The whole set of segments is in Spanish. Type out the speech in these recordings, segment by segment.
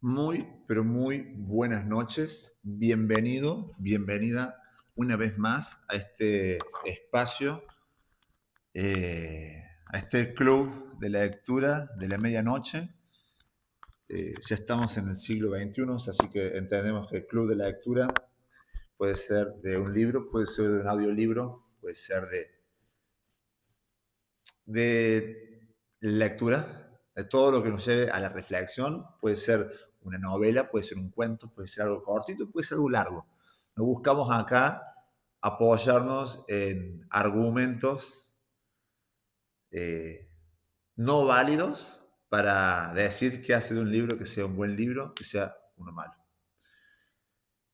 Muy, pero muy buenas noches. Bienvenido, bienvenida una vez más a este espacio, a este club de la lectura de la medianoche. Ya estamos en el siglo XXI, así que entendemos que el club de la lectura puede ser de un libro, puede ser de un audiolibro, puede ser de lectura, de todo lo que nos lleve a la reflexión. Puede ser una novela, puede ser un cuento, puede ser algo cortito, puede ser algo largo. No buscamos acá apoyarnos en argumentos eh, no válidos para decir qué hace de un libro que sea un buen libro, que sea uno malo.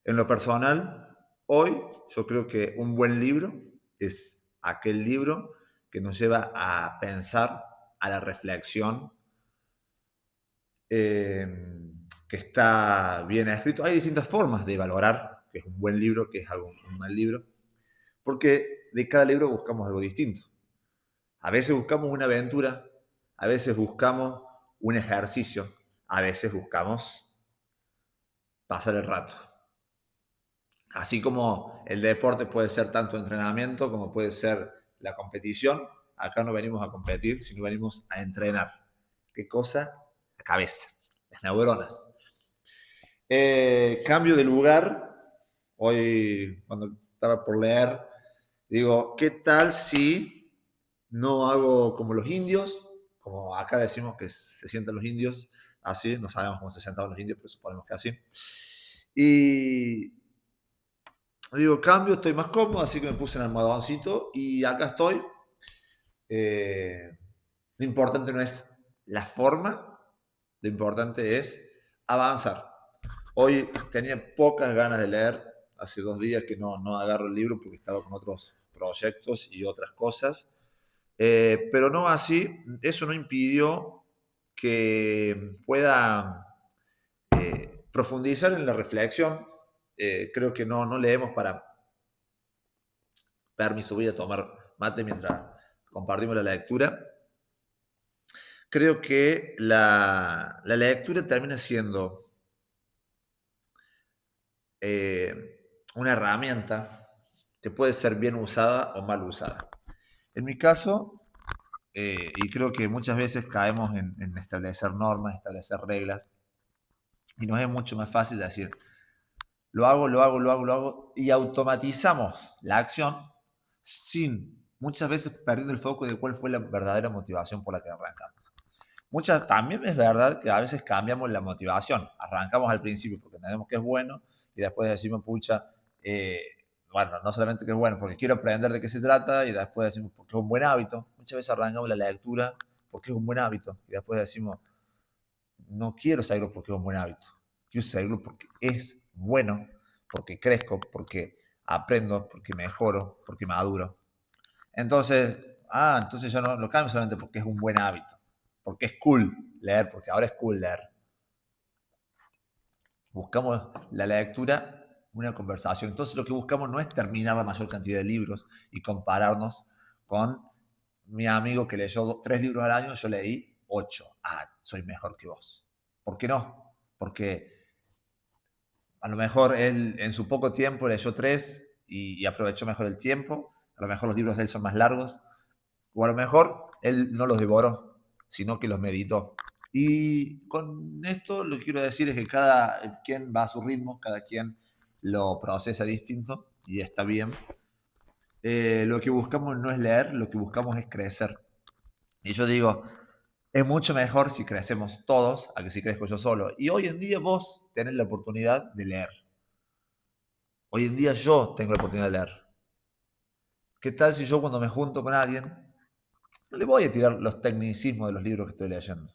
En lo personal, hoy yo creo que un buen libro es aquel libro que nos lleva a pensar, a la reflexión, que está bien escrito. Hay distintas formas de valorar que es un buen libro, que es algo, un mal libro, porque de cada libro buscamos algo distinto. A veces buscamos una aventura, a veces buscamos un ejercicio, a veces buscamos pasar el rato. Así como el deporte puede ser tanto entrenamiento como puede ser la competición, acá no venimos a competir, sino venimos a entrenar. ¿Qué cosa? La cabeza, las neuronas. Cambio de lugar. Hoy, cuando estaba por leer, digo, ¿qué tal si no hago como los indios? Como acá decimos que se sientan los indios, así, no sabemos cómo se sentaban los indios, pero suponemos que así. Y digo, cambio, estoy más cómodo, así que me puse en el almohadoncito y acá estoy. Lo importante no es la forma, lo importante es avanzar. Hoy tenía pocas ganas de leer, hace 2 días que no agarro el libro porque estaba con otros proyectos y otras cosas, pero no así, eso no impidió que pueda profundizar en la reflexión. Creo que no leemos para permiso, voy a tomar mate mientras compartimos la lectura. Creo que la lectura termina siendo una herramienta que puede ser bien usada o mal usada. En mi caso, y creo que muchas veces caemos en establecer normas, establecer reglas, y nos es mucho más fácil decir, lo hago, lo hago, lo hago, lo hago, y automatizamos la acción sin muchas veces perdiendo el foco de cuál fue la verdadera motivación por la que arrancamos. También es verdad que a veces cambiamos la motivación. Arrancamos al principio porque entendemos que es bueno y después decimos, pucha, eh, bueno, no solamente que es bueno, porque quiero aprender de qué se trata y después decimos, porque es un buen hábito. Muchas veces arrancamos la lectura porque es un buen hábito y después decimos, no quiero seguirlo porque es un buen hábito. Quiero seguirlo porque es bueno, porque crezco, porque aprendo, porque mejoro, porque maduro. Entonces yo no lo cambio solamente porque es un buen hábito, porque es cool leer, porque ahora es cool leer. Buscamos la lectura, una conversación. Entonces lo que buscamos no es terminar la mayor cantidad de libros y compararnos con mi amigo que leyó 3 libros al año, yo leí 8. Soy mejor que vos. ¿Por qué no? Porque a lo mejor él en su poco tiempo leyó 3 y aprovechó mejor el tiempo. A lo mejor los libros de él son más largos. O a lo mejor él no los devoró, sino que los meditó. Y con esto lo que quiero decir es que cada quien va a su ritmo, cada quien lo procesa distinto y está bien. Lo que buscamos no es leer, lo que buscamos es crecer. Y yo digo, es mucho mejor si crecemos todos a que si crezco yo solo. Y hoy en día vos tenés la oportunidad de leer. Hoy en día yo tengo la oportunidad de leer. ¿Qué tal si yo cuando me junto con alguien, no le voy a tirar los tecnicismos de los libros que estoy leyendo?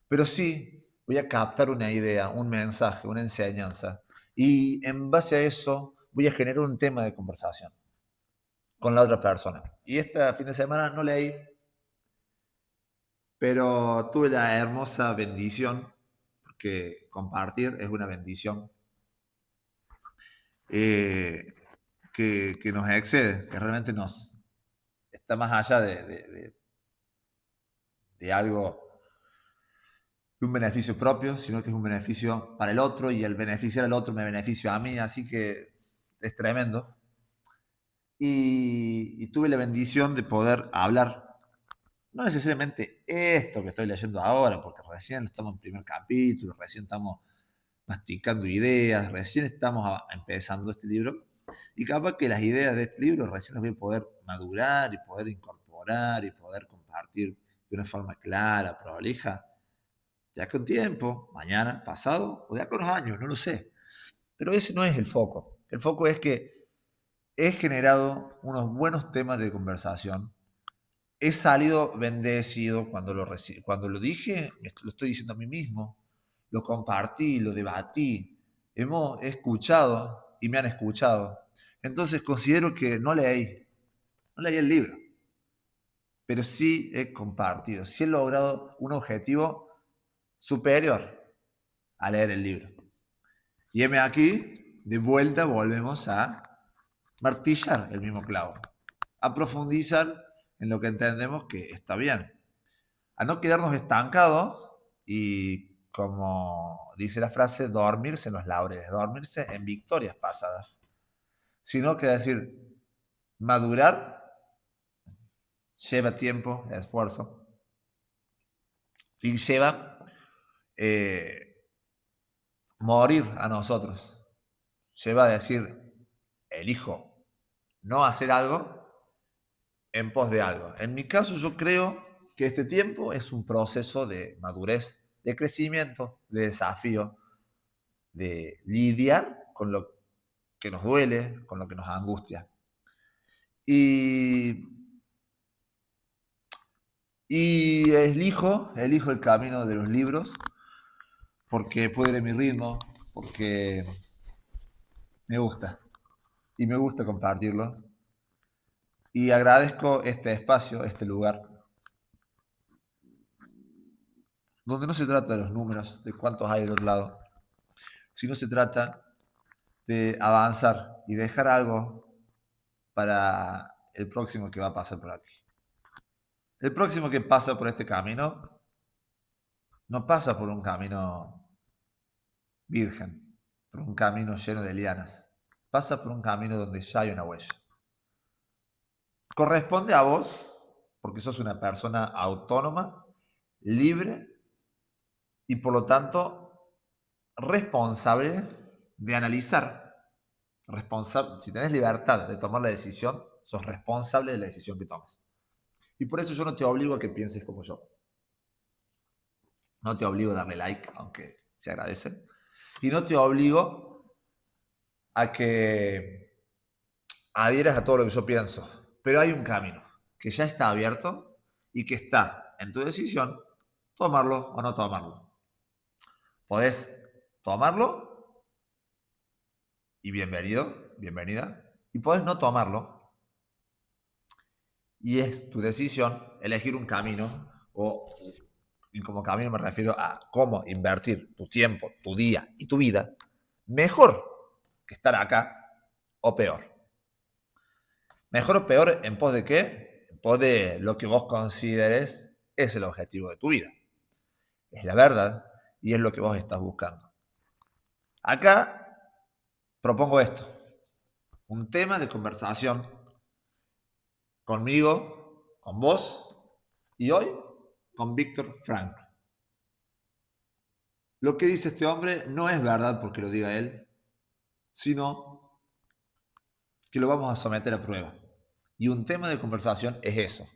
Pero sí voy a captar una idea, un mensaje, una enseñanza. Y en base a eso voy a generar un tema de conversación con la otra persona. Y este fin de semana no leí, pero tuve la hermosa bendición, porque compartir es una bendición, eh, que nos excede, que realmente nos está más allá de algo de un beneficio propio, sino que es un beneficio para el otro y el beneficiar al otro me beneficia a mí, así que es tremendo. Y tuve la bendición de poder hablar, no necesariamente esto que estoy leyendo ahora, porque recién estamos en primer capítulo, recién estamos masticando ideas, recién estamos empezando este libro, y capaz que las ideas de este libro recién las voy a poder madurar y poder incorporar y poder compartir de una forma clara, prolija, ya con tiempo, mañana, pasado o de acá a unos años, no lo sé. Pero ese no es el foco. El foco es que he generado unos buenos temas de conversación. He salido bendecido cuando lo dije, lo estoy diciendo a mí mismo, lo compartí, lo debatí, he escuchado y me han escuchado. Entonces considero que no leí el libro, pero sí he compartido, sí he logrado un objetivo superior a leer el libro. Y heme aquí, de vuelta volvemos a martillar el mismo clavo, a profundizar en lo que entendemos que está bien, a no quedarnos estancados y, como dice la frase, dormirse en los laureles, dormirse en victorias pasadas, sino que decir, madurar lleva tiempo, esfuerzo, y lleva morir a nosotros, lleva a decir, elijo no hacer algo en pos de algo. En mi caso, yo creo que este tiempo es un proceso de madurez, de crecimiento, de desafío, de lidiar con lo que nos duele, con lo que nos angustia. Y, y elijo el camino de los libros porque puedo ir a mi ritmo, porque me gusta. Y me gusta compartirlo. Y agradezco este espacio, este lugar, donde no se trata de los números, de cuántos hay del otro lado, sino se trata de avanzar y dejar algo para el próximo que va a pasar por aquí. El próximo que pasa por este camino no pasa por un camino virgen, por un camino lleno de lianas. Pasa por un camino donde ya hay una huella. Corresponde a vos, porque sos una persona autónoma, libre y por lo tanto responsable de analizar. Si tenés libertad de tomar la decisión, sos responsable de la decisión que tomas. Y por eso yo no te obligo a que pienses como yo. No te obligo a darle like, aunque se agradece. Y no te obligo a que adhieras a todo lo que yo pienso. Pero hay un camino que ya está abierto y que está en tu decisión tomarlo o no tomarlo. Podés tomarlo y bienvenido, bienvenida. Y podés no tomarlo. Y es tu decisión elegir un camino y como camino me refiero a cómo invertir tu tiempo, tu día y tu vida mejor que estar acá o peor. Mejor o peor en pos de qué? En pos de lo que vos consideres es el objetivo de tu vida. Es la verdad y es lo que vos estás buscando. Acá propongo esto. Un tema de conversación conmigo, con vos y hoy con Víctor Frank. Lo que dice este hombre no es verdad porque lo diga él, sino que lo vamos a someter a prueba. Y un tema de conversación es eso.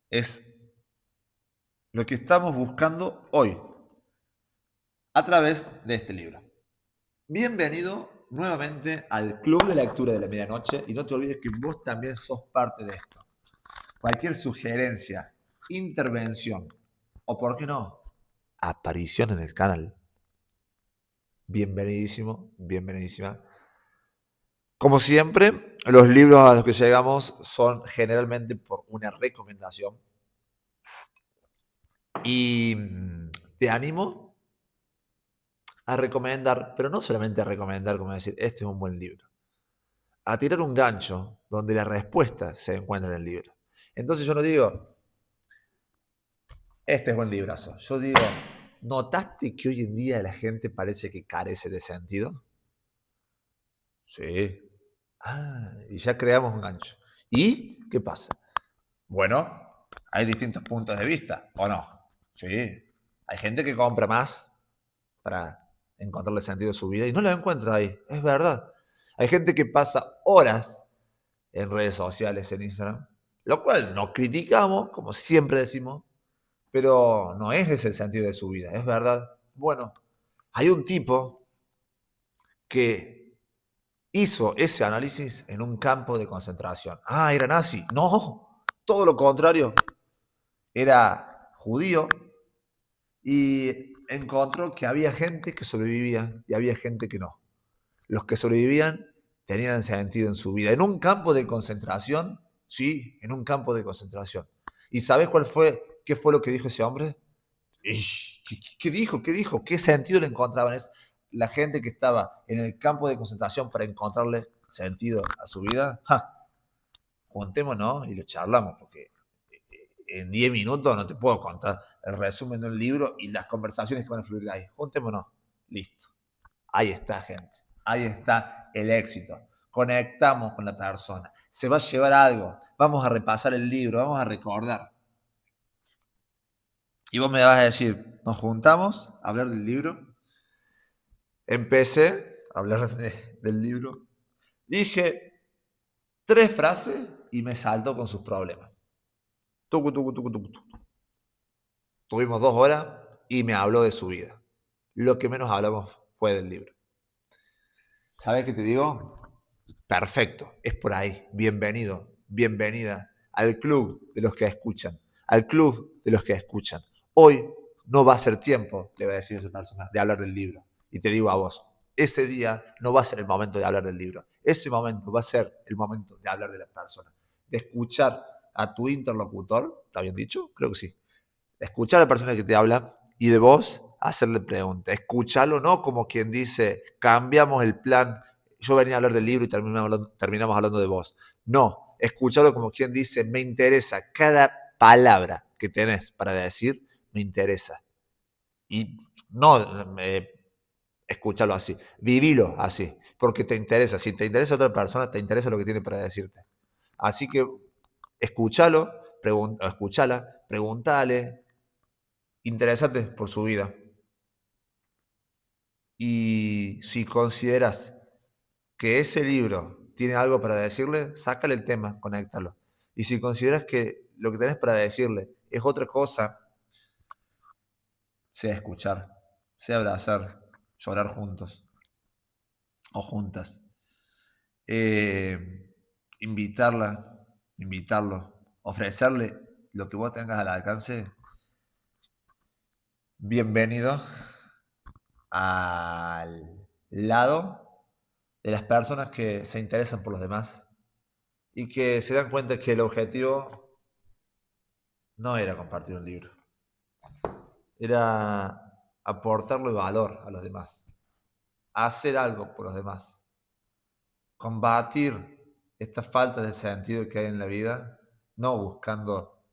Es lo que estamos buscando hoy a través de este libro. Bienvenido nuevamente al Club de Lectura de la Medianoche y no te olvides que vos también sos parte de esto. Cualquier sugerencia, intervención o, por qué no, aparición en el canal. Bienvenidísimo, bienvenidísima. Como siempre, los libros a los que llegamos son generalmente por una recomendación. Y te animo a recomendar, pero no solamente a recomendar, como decir, este es un buen libro, a tirar un gancho donde la respuesta se encuentra en el libro. Entonces yo no digo, Este es buen librazo. Yo digo, ¿notaste que hoy en día la gente parece que carece de sentido? Sí. Y ya creamos un gancho. ¿Y qué pasa? Bueno, hay distintos puntos de vista, ¿o no? Sí. Hay gente que compra más para encontrarle sentido a su vida y no lo encuentra ahí. Es verdad. Hay gente que pasa horas en redes sociales, en Instagram, lo cual no criticamos, como siempre decimos, pero no es ese el sentido de su vida, es verdad. Bueno, hay un tipo que hizo ese análisis en un campo de concentración. Era nazi. No, todo lo contrario. Era judío y encontró que había gente que sobrevivía y había gente que no. Los que sobrevivían tenían sentido en su vida. En un campo de concentración, sí, en un campo de concentración. ¿Y sabes qué fue lo que dijo ese hombre? ¿Qué dijo? ¿Qué dijo? ¿Qué sentido le encontraban? Es la gente que estaba en el campo de concentración para encontrarle sentido a su vida. Juntémonos y lo charlamos, porque en 10 minutos no te puedo contar el resumen de un libro y las conversaciones que van a fluir de ahí. Juntémonos. Listo. Ahí está, gente. Ahí está el éxito. Conectamos con la persona. Se va a llevar algo. Vamos a repasar el libro, vamos a recordar. Y vos me vas a decir, nos juntamos a hablar del libro. Empecé a hablar del libro. Dije 3 frases y me saltó con sus problemas. Tucu, tucu, tucu, tucu, tucu. Tuvimos 2 horas y me habló de su vida. Lo que menos hablamos fue del libro. ¿Sabes qué te digo? Perfecto, es por ahí. Bienvenido, bienvenida al club de los que escuchan, al club de los que escuchan. Hoy no va a ser tiempo, le va a decir a esa persona, de hablar del libro. Y te digo a vos, ese día no va a ser el momento de hablar del libro. Ese momento va a ser el momento de hablar de la persona, de escuchar a tu interlocutor, ¿está bien dicho? Creo que sí. Escuchar a la persona que te habla y de vos hacerle preguntas. Escucharlo no como quien dice, cambiamos el plan, yo venía a hablar del libro y terminamos hablando de vos. No, escucharlo como quien dice, me interesa cada palabra que tenés para decir, me interesa. Y no escucharlo así, vivilo así, porque te interesa. Si te interesa otra persona, te interesa lo que tiene para decirte. Así que escúchalo, escúchala, pregúntale, interesante por su vida. Y si consideras que ese libro tiene algo para decirle, sácale el tema, conéctalo. Y si consideras que lo que tenés para decirle es otra cosa, sea escuchar, sea abrazar, llorar juntos o juntas. Eh, invitarlo, ofrecerle lo que vos tengas al alcance. Bienvenido al lado de las personas que se interesan por los demás y que se dan cuenta que el objetivo no era compartir un libro, era aportarle valor a los demás, hacer algo por los demás, combatir esta falta de sentido que hay en la vida, no buscando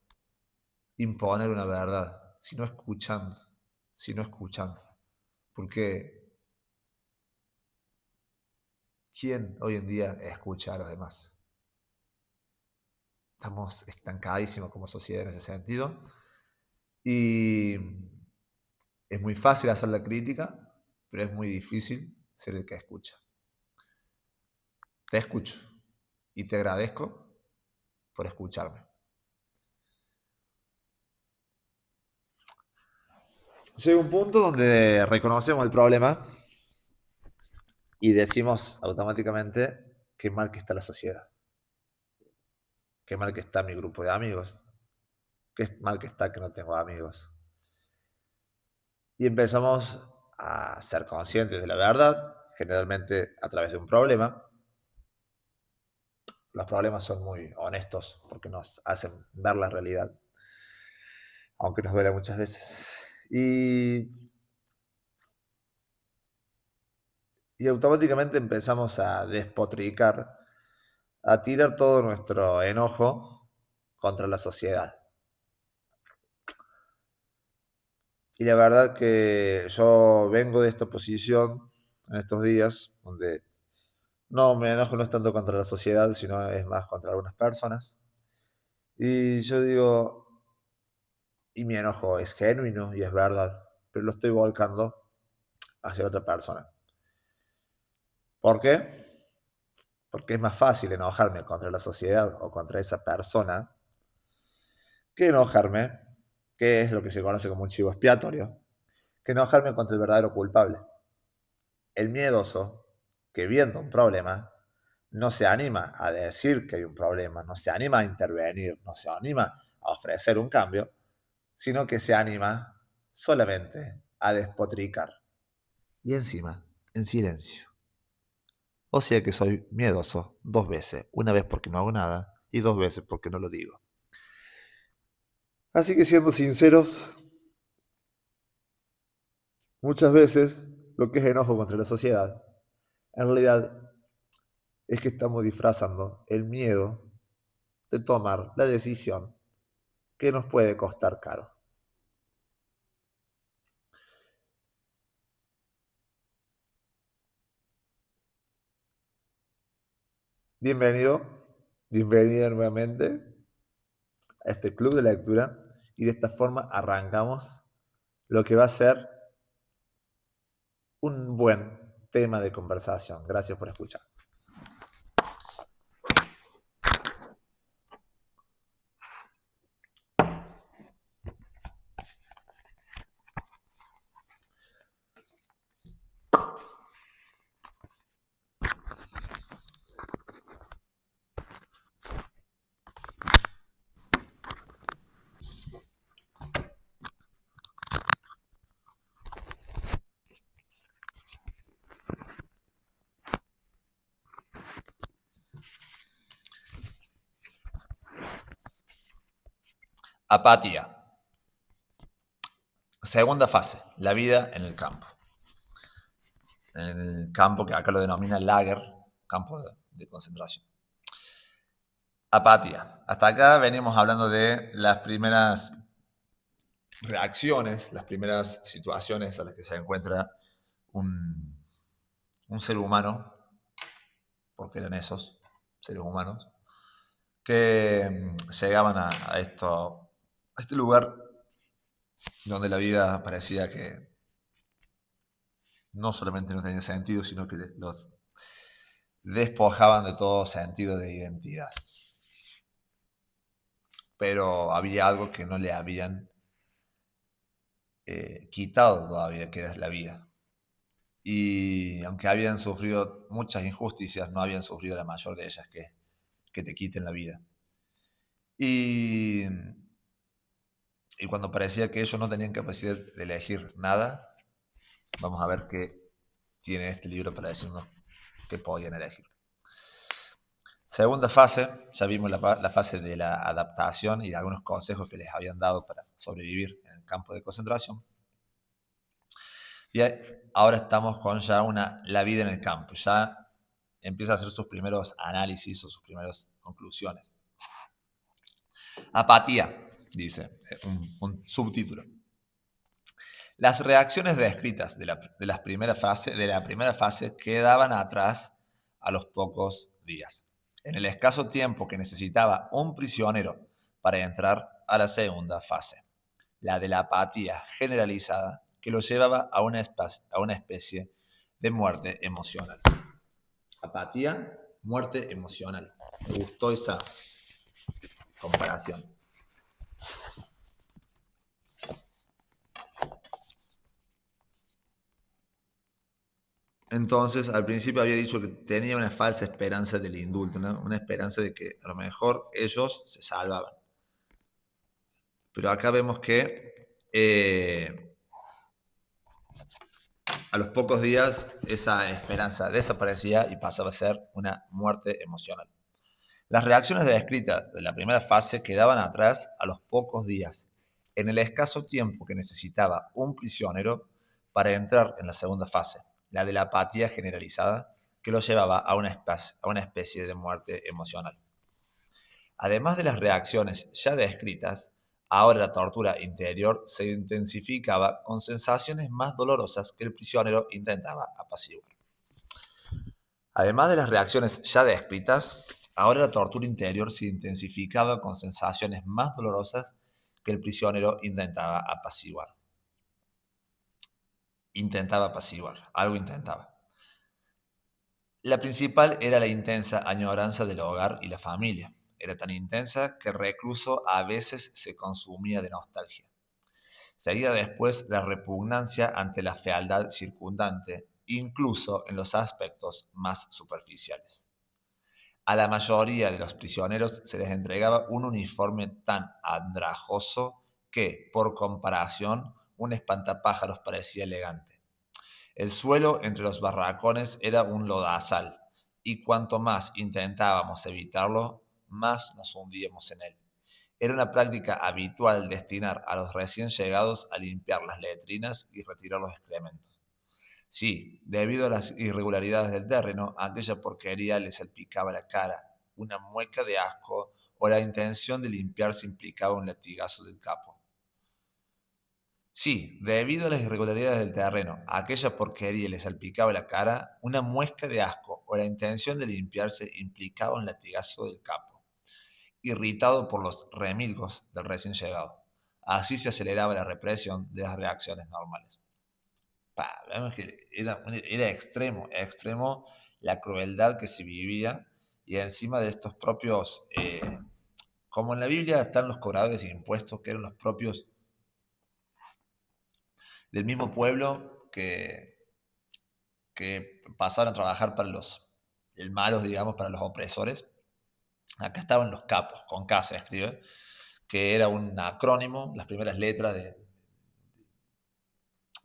imponer una verdad, sino escuchando. Porque ¿quién hoy en día escucha a los demás? Estamos estancadísimos como sociedad en ese sentido. Y es muy fácil hacer la crítica, pero es muy difícil ser el que escucha. Te escucho y te agradezco por escucharme. Llega un punto donde reconocemos el problema y decimos automáticamente qué mal que está la sociedad, qué mal que está mi grupo de amigos, qué mal que está que no tengo amigos. Y empezamos a ser conscientes de la verdad, generalmente a través de un problema. Los problemas son muy honestos porque nos hacen ver la realidad, aunque nos duele muchas veces. Y automáticamente empezamos a despotricar, a tirar todo nuestro enojo contra la sociedad. Y la verdad que yo vengo de esta posición en estos días, donde no me enojo no es tanto contra la sociedad, sino es más contra algunas personas. Y yo digo, y mi enojo es genuino y es verdad, pero lo estoy volcando hacia otra persona. ¿Por qué? Porque es más fácil enojarme contra la sociedad o contra esa persona que enojarme, que es lo que se conoce como un chivo expiatorio, que enojarme contra el verdadero culpable. El miedoso, que viendo un problema, no se anima a decir que hay un problema, no se anima a intervenir, no se anima a ofrecer un cambio, sino que se anima solamente a despotricar. Y encima, en silencio. O sea que soy miedoso 2 veces, una vez porque no hago nada y 2 veces porque no lo digo. Así que siendo sinceros, muchas veces lo que es enojo contra la sociedad, en realidad es que estamos disfrazando el miedo de tomar la decisión que nos puede costar caro. Bienvenido, bienvenida nuevamente a este club de lectura y de esta forma arrancamos lo que va a ser un buen tema de conversación. Gracias por escuchar. Apatía. Segunda fase, la vida en el campo. En el campo que acá lo denomina lager, campo de concentración. Apatía. Hasta acá venimos hablando de las primeras reacciones, las primeras situaciones a las que se encuentra un ser humano, porque eran esos seres humanos, que llegaban a este lugar donde la vida parecía que no solamente no tenía sentido, sino que los despojaban de todo sentido de identidad. Pero había algo que no le habían quitado todavía, que era la vida. Y aunque habían sufrido muchas injusticias, no habían sufrido la mayor de ellas, que te quiten la vida. Y cuando parecía que ellos no tenían capacidad de elegir nada, vamos a ver qué tiene este libro para decirnos qué podían elegir. Segunda fase, ya vimos la fase de la adaptación y algunos consejos que les habían dado para sobrevivir en el campo de concentración. Y ahora estamos con ya la vida en el campo. Ya empieza a hacer sus primeros análisis o sus primeras conclusiones. Apatía, dice un subtítulo. Las reacciones descritas de la primera fase quedaban atrás a los pocos días. En el escaso tiempo que necesitaba un prisionero para entrar a la segunda fase, la de la apatía generalizada que lo llevaba a una especie de muerte emocional. Apatía, muerte emocional. Me gustó esa comparación. Entonces, al principio había dicho que tenía una falsa esperanza del indulto, ¿no? Una esperanza de que a lo mejor ellos se salvaban. Pero acá vemos que a los pocos días esa esperanza desaparecía y pasaba a ser una muerte emocional. Las reacciones descritas de la primera fase quedaban atrás a los pocos días, en el escaso tiempo que necesitaba un prisionero para entrar en la segunda fase, la de la apatía generalizada, que lo llevaba a una especie de muerte emocional. Además de las reacciones ya descritas, Ahora la tortura interior se intensificaba con sensaciones más dolorosas que el prisionero intentaba apaciguar. Además de las reacciones ya descritas, ahora la tortura interior se intensificaba con sensaciones más dolorosas que el prisionero intentaba apaciguar. Algo intentaba. La principal era la intensa añoranza del hogar y la familia. Era tan intensa que el recluso a veces se consumía de nostalgia. Seguía después la repugnancia ante la fealdad circundante, incluso en los aspectos más superficiales. A la mayoría de los prisioneros se les entregaba un uniforme tan andrajoso que, por comparación, un espantapájaros parecía elegante. El suelo entre los barracones era un lodazal, y cuanto más intentábamos evitarlo, más nos hundíamos en él. Era una práctica habitual destinar a los recién llegados a limpiar las letrinas y retirar los excrementos. Sí, debido a las irregularidades del terreno, aquella porquería le salpicaba la cara, una mueca de asco o la intención de limpiarse implicaba un latigazo del capo. Sí, debido a las irregularidades del terreno, aquella porquería le salpicaba la cara, una muesca de asco o la intención de limpiarse implicaba un latigazo del capo, irritado por los remilgos del recién llegado. Así se aceleraba la represión de las reacciones normales. Vemos que era extremo la crueldad que se vivía y encima de estos propios, como en la Biblia están los cobradores de impuestos, que eran los propios del mismo pueblo que pasaron a trabajar para el malos, digamos, para los opresores. Acá estaban los capos, con K se escribe, que era un acrónimo, las primeras letras de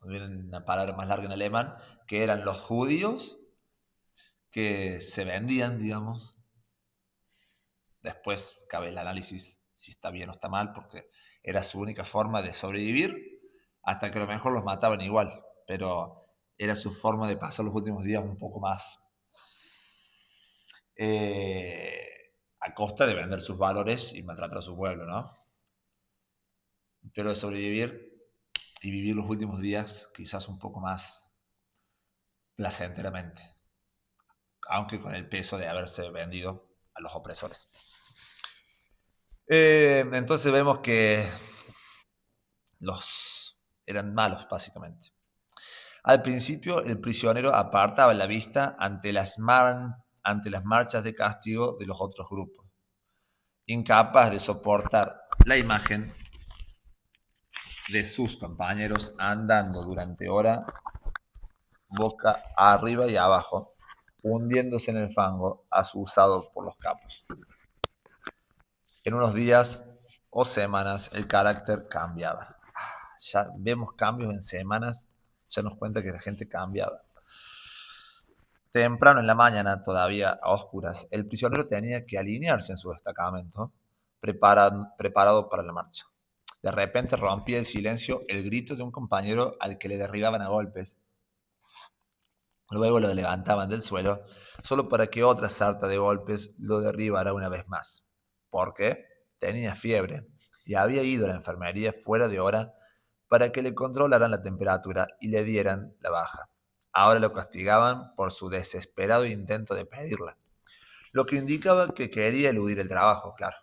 una palabra más larga en alemán, que eran los judíos que se vendían, digamos. Después cabe el análisis si está bien o está mal, porque era su única forma de sobrevivir, hasta que a lo mejor los mataban igual, pero era su forma de pasar los últimos días un poco más a costa de vender sus valores y maltratar a su pueblo, ¿no? Pero de sobrevivir y vivir los últimos días quizás un poco más placenteramente, aunque con el peso de haberse vendido a los opresores. Entonces vemos que eran malos, básicamente. Al principio, el prisionero apartaba la vista ante las marchas de castigo de los otros grupos, incapaz de soportar la imagen de sus compañeros andando durante horas, boca arriba y abajo, hundiéndose en el fango, asusado por los capos. En unos días o semanas el carácter cambiaba. Ya vemos cambios en semanas, ya nos cuenta que la gente cambiaba. Temprano en la mañana, todavía a oscuras, el prisionero tenía que alinearse en su destacamento, preparado para la marcha. De repente rompía el silencio el grito de un compañero al que le derribaban a golpes. Luego lo levantaban del suelo, solo para que otra sarta de golpes lo derribara una vez más. ¿Por qué? Tenía fiebre y había ido a la enfermería fuera de hora para que le controlaran la temperatura y le dieran la baja. Ahora lo castigaban por su desesperado intento de pedirla, lo que indicaba que quería eludir el trabajo, claro.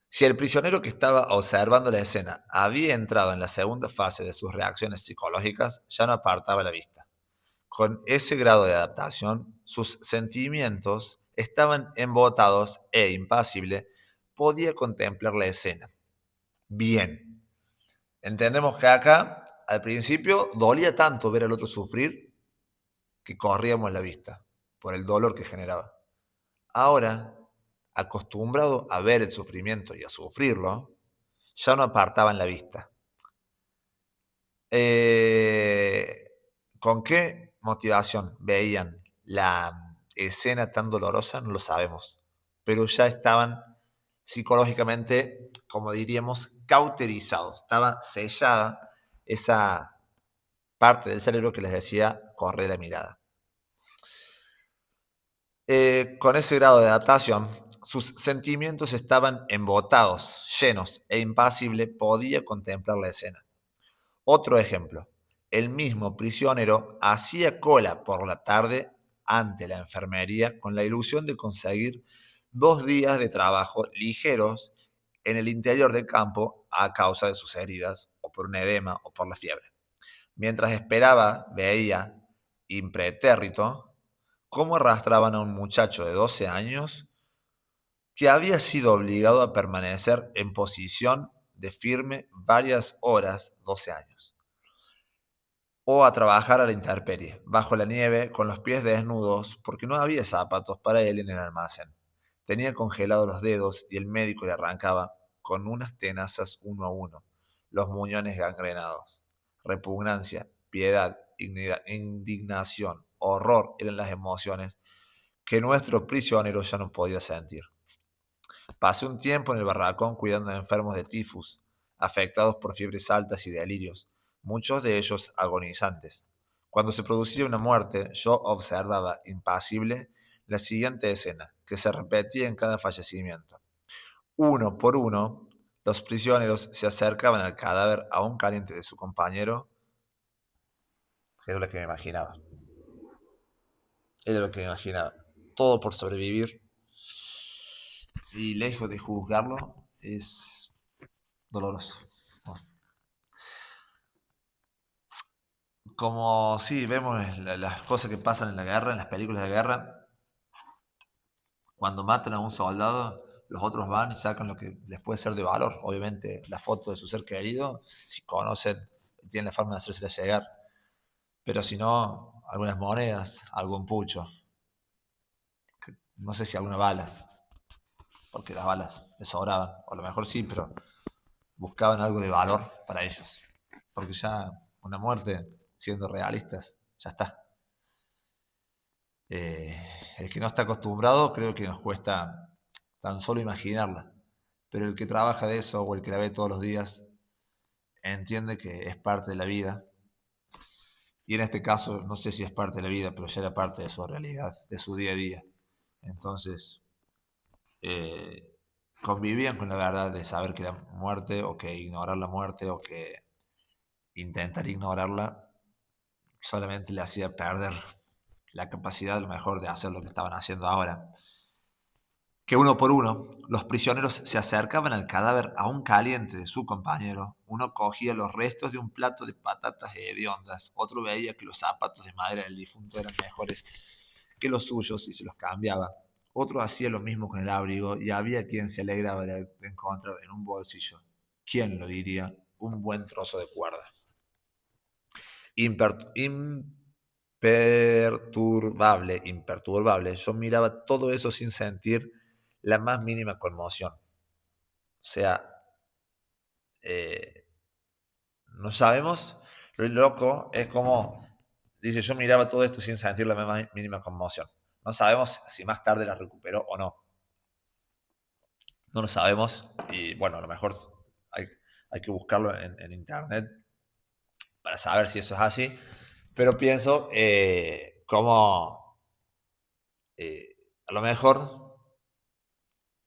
Si el prisionero que estaba observando la escena había entrado en la segunda fase de sus reacciones psicológicas, ya no apartaba la vista. Con ese grado de adaptación, sus sentimientos estaban embotados e impasible, podía contemplar la escena. Bien, entendemos que acá, al principio, dolía tanto ver al otro sufrir que corríamos la vista por el dolor que generaba. Ahora, acostumbrado a ver el sufrimiento y a sufrirlo, ya no apartaban la vista. ¿Con qué motivación veían la escena tan dolorosa? No lo sabemos, pero ya estaban psicológicamente, como diríamos, cauterizados. Estaba sellada esa parte del cerebro que les decía correr la mirada. Con ese grado de adaptación, sus sentimientos estaban embotados, llenos, e impasible podía contemplar la escena. Otro ejemplo. El mismo prisionero hacía cola por la tarde ante la enfermería con la ilusión de conseguir 2 días de trabajo ligeros en el interior del campo a causa de sus heridas, o por un edema, o por la fiebre. Mientras esperaba, veía, impretérrito, cómo arrastraban a un muchacho de 12 años que había sido obligado a permanecer en posición de firme varias horas, 12 años, o a trabajar a la intemperie, bajo la nieve, con los pies desnudos, porque no había zapatos para él en el almacén. Tenía congelados los dedos y el médico le arrancaba, con unas tenazas uno a uno, los muñones gangrenados. Repugnancia, piedad, indignación, horror eran las emociones que nuestro prisionero ya no podía sentir. Pasé un tiempo en el barracón cuidando a enfermos de tifus, afectados por fiebres altas y delirios, muchos de ellos agonizantes. Cuando se producía una muerte, yo observaba, impasible, la siguiente escena, que se repetía en cada fallecimiento. Uno por uno, los prisioneros se acercaban al cadáver aún caliente de su compañero. Era lo que me imaginaba. Era lo que me imaginaba. Todo por sobrevivir. Y lejos de juzgarlo, es doloroso. Como sí, vemos las cosas que pasan en la guerra, en las películas de guerra, cuando matan a un soldado, los otros van y sacan lo que les puede ser de valor. Obviamente, la foto de su ser querido, si conocen, tienen la forma de hacérsela llegar. Pero si no, algunas monedas, algún pucho. No sé si alguna bala, porque las balas les sobraban. O a lo mejor sí, pero buscaban algo de valor para ellos. Porque ya una muerte, siendo realistas, ya está. El que no está acostumbrado creo que nos cuesta tan solo imaginarla, pero el que trabaja de eso o el que la ve todos los días entiende que es parte de la vida, y en este caso no sé si es parte de la vida, pero ya era parte de su realidad, de su día a día. Entonces eh, convivían con la verdad de saber que la muerte, o que ignorar la muerte, o que intentar ignorarla solamente le hacía perder la capacidad a lo mejor de hacer lo que estaban haciendo ahora. Que uno por uno los prisioneros se acercaban al cadáver aún caliente de su compañero. Uno cogía los restos de un plato de patatas hediondas, otro veía que los zapatos de madera del difunto eran mejores que los suyos y se los cambiaba. Otro hacía lo mismo con el abrigo, y había quien se alegraba de encontrar en un bolsillo, ¿quién lo diría?, un buen trozo de cuerda. Imperturbable, yo miraba todo eso sin sentir la más mínima conmoción. O sea, no sabemos, lo loco es como, dice, yo miraba todo esto sin sentir la más mínima conmoción. No sabemos si más tarde la recuperó o no. No lo sabemos, y bueno, a lo mejor hay que buscarlo en internet para saber si eso es así, pero pienso como a lo mejor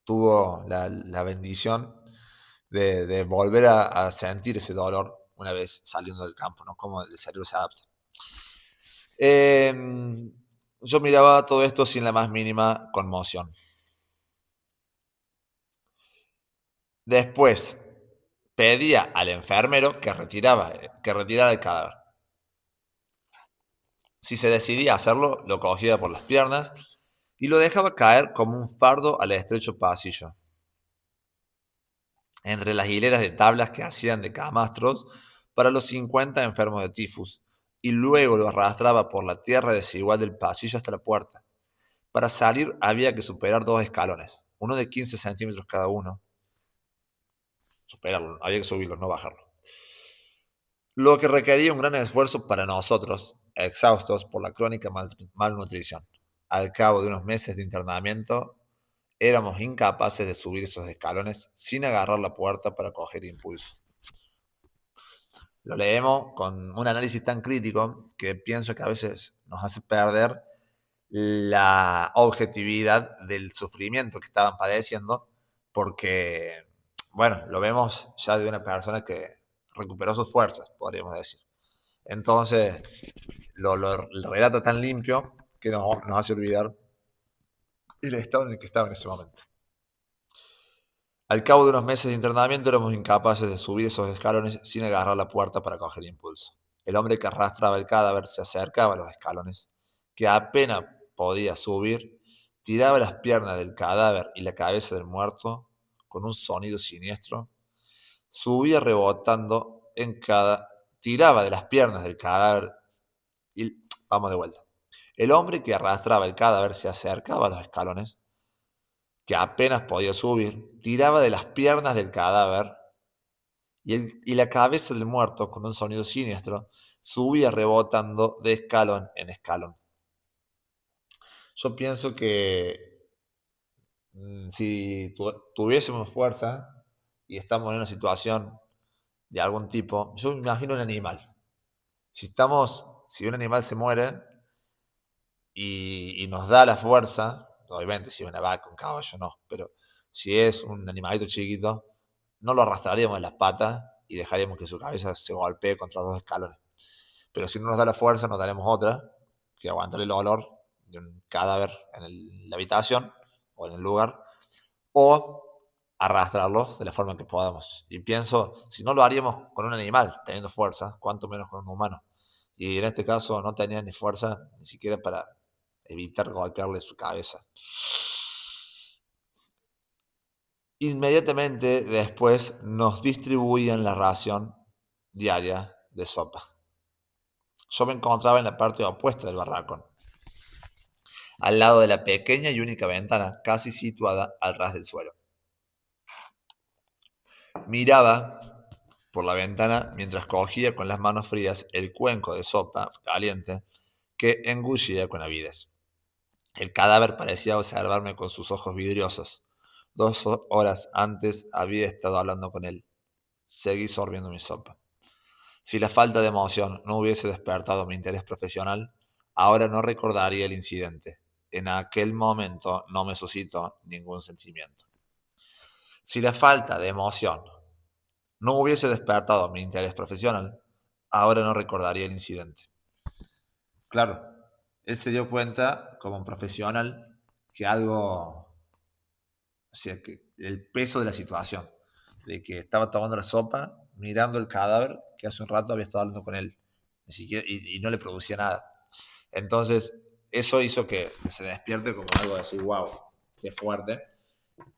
tuvo la bendición de volver a sentir ese dolor una vez saliendo del campo, ¿no? Como el cerebro se adapta. Yo miraba todo esto sin la más mínima conmoción. Después pedía al enfermero que retirara el cadáver. Si se decidía a hacerlo, lo cogía por las piernas y lo dejaba caer como un fardo al estrecho pasillo, entre las hileras de tablas que hacían de camastros para los 50 enfermos de tifus, y luego lo arrastraba por la tierra desigual del pasillo hasta la puerta. Para salir había que superar 2 escalones, uno de 15 centímetros cada uno. Superarlo, había que subirlo, no bajarlo. Lo que requería un gran esfuerzo para nosotros, exhaustos por la crónica malnutrición. Al cabo de unos meses de internamiento, éramos incapaces de subir esos escalones sin agarrar la puerta para coger impulso. Lo leemos con un análisis tan crítico que pienso que a veces nos hace perder la objetividad del sufrimiento que estaban padeciendo, porque, bueno, lo vemos ya de una persona que recuperó sus fuerzas, podríamos decir. Entonces, lo relata tan limpio que nos hace olvidar el estado en el que estaba en ese momento. Al cabo de unos meses de internamiento éramos incapaces de subir esos escalones sin agarrar la puerta para coger impulso. El hombre que arrastraba el cadáver se acercaba a los escalones, que apenas podía subir, tiraba las piernas del cadáver y la cabeza del muerto con un sonido siniestro, subía rebotando en cada... tiraba de las piernas del cadáver y... Vamos de vuelta. El hombre que arrastraba el cadáver se acercaba a los escalones, que apenas podía subir, tiraba de las piernas del cadáver y la cabeza del muerto, con un sonido siniestro, subía rebotando de escalón en escalón. Yo pienso que si tuviésemos fuerza y estamos en una situación de algún tipo, yo me imagino un animal. Si un animal se muere y nos da la fuerza, obviamente si es una vaca, un caballo, no, pero si es un animalito chiquito, no lo arrastraríamos en las patas y dejaríamos que su cabeza se golpee contra los escalones. Pero si no nos da la fuerza, nos daremos otra, que aguantar el olor de un cadáver en la habitación o en el lugar, o arrastrarlos de la forma que podamos. Y pienso, si no lo haríamos con un animal teniendo fuerza, cuánto menos con un humano. Y en este caso no tenía ni fuerza ni siquiera para evitar golpearle su cabeza. Inmediatamente después nos distribuían la ración diaria de sopa. Yo me encontraba en la parte opuesta del barracón, al lado de la pequeña y única ventana, casi situada al ras del suelo. Miraba por la ventana mientras cogía con las manos frías el cuenco de sopa caliente que engullía con avidez. El cadáver parecía observarme con sus ojos vidriosos. 2 horas antes había estado hablando con él. Seguí sorbiendo mi sopa. Si la falta de emoción no hubiese despertado mi interés profesional, ahora no recordaría el incidente. En aquel momento no me suscitó ningún sentimiento. Si la falta de emoción no hubiese despertado mi interés profesional, ahora no recordaría el incidente. Claro, él se dio cuenta como profesional que algo, o sea, que el peso de la situación, de que estaba tomando la sopa, mirando el cadáver que hace un rato había estado hablando con él, ni siquiera, y no le producía nada. Entonces, eso hizo que se despierte como algo de decir, wow, qué fuerte.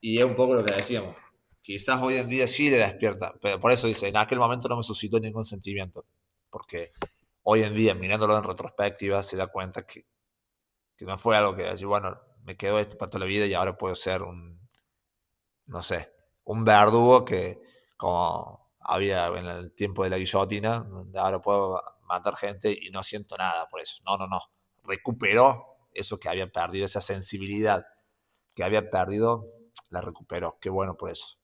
Y es un poco lo que decíamos. Quizás hoy en día sí le despierta, pero por eso dice, en aquel momento no me suscitó ningún sentimiento. Porque hoy en día, mirándolo en retrospectiva, se da cuenta que no fue algo que decir, bueno, me quedó esto para toda la vida y ahora puedo ser no sé, un verdugo que, como había en el tiempo de la guillotina, donde ahora puedo matar gente y no siento nada por eso. No, no, no. Recuperó eso que había perdido, esa sensibilidad que había perdido, la recuperó. Qué bueno por eso.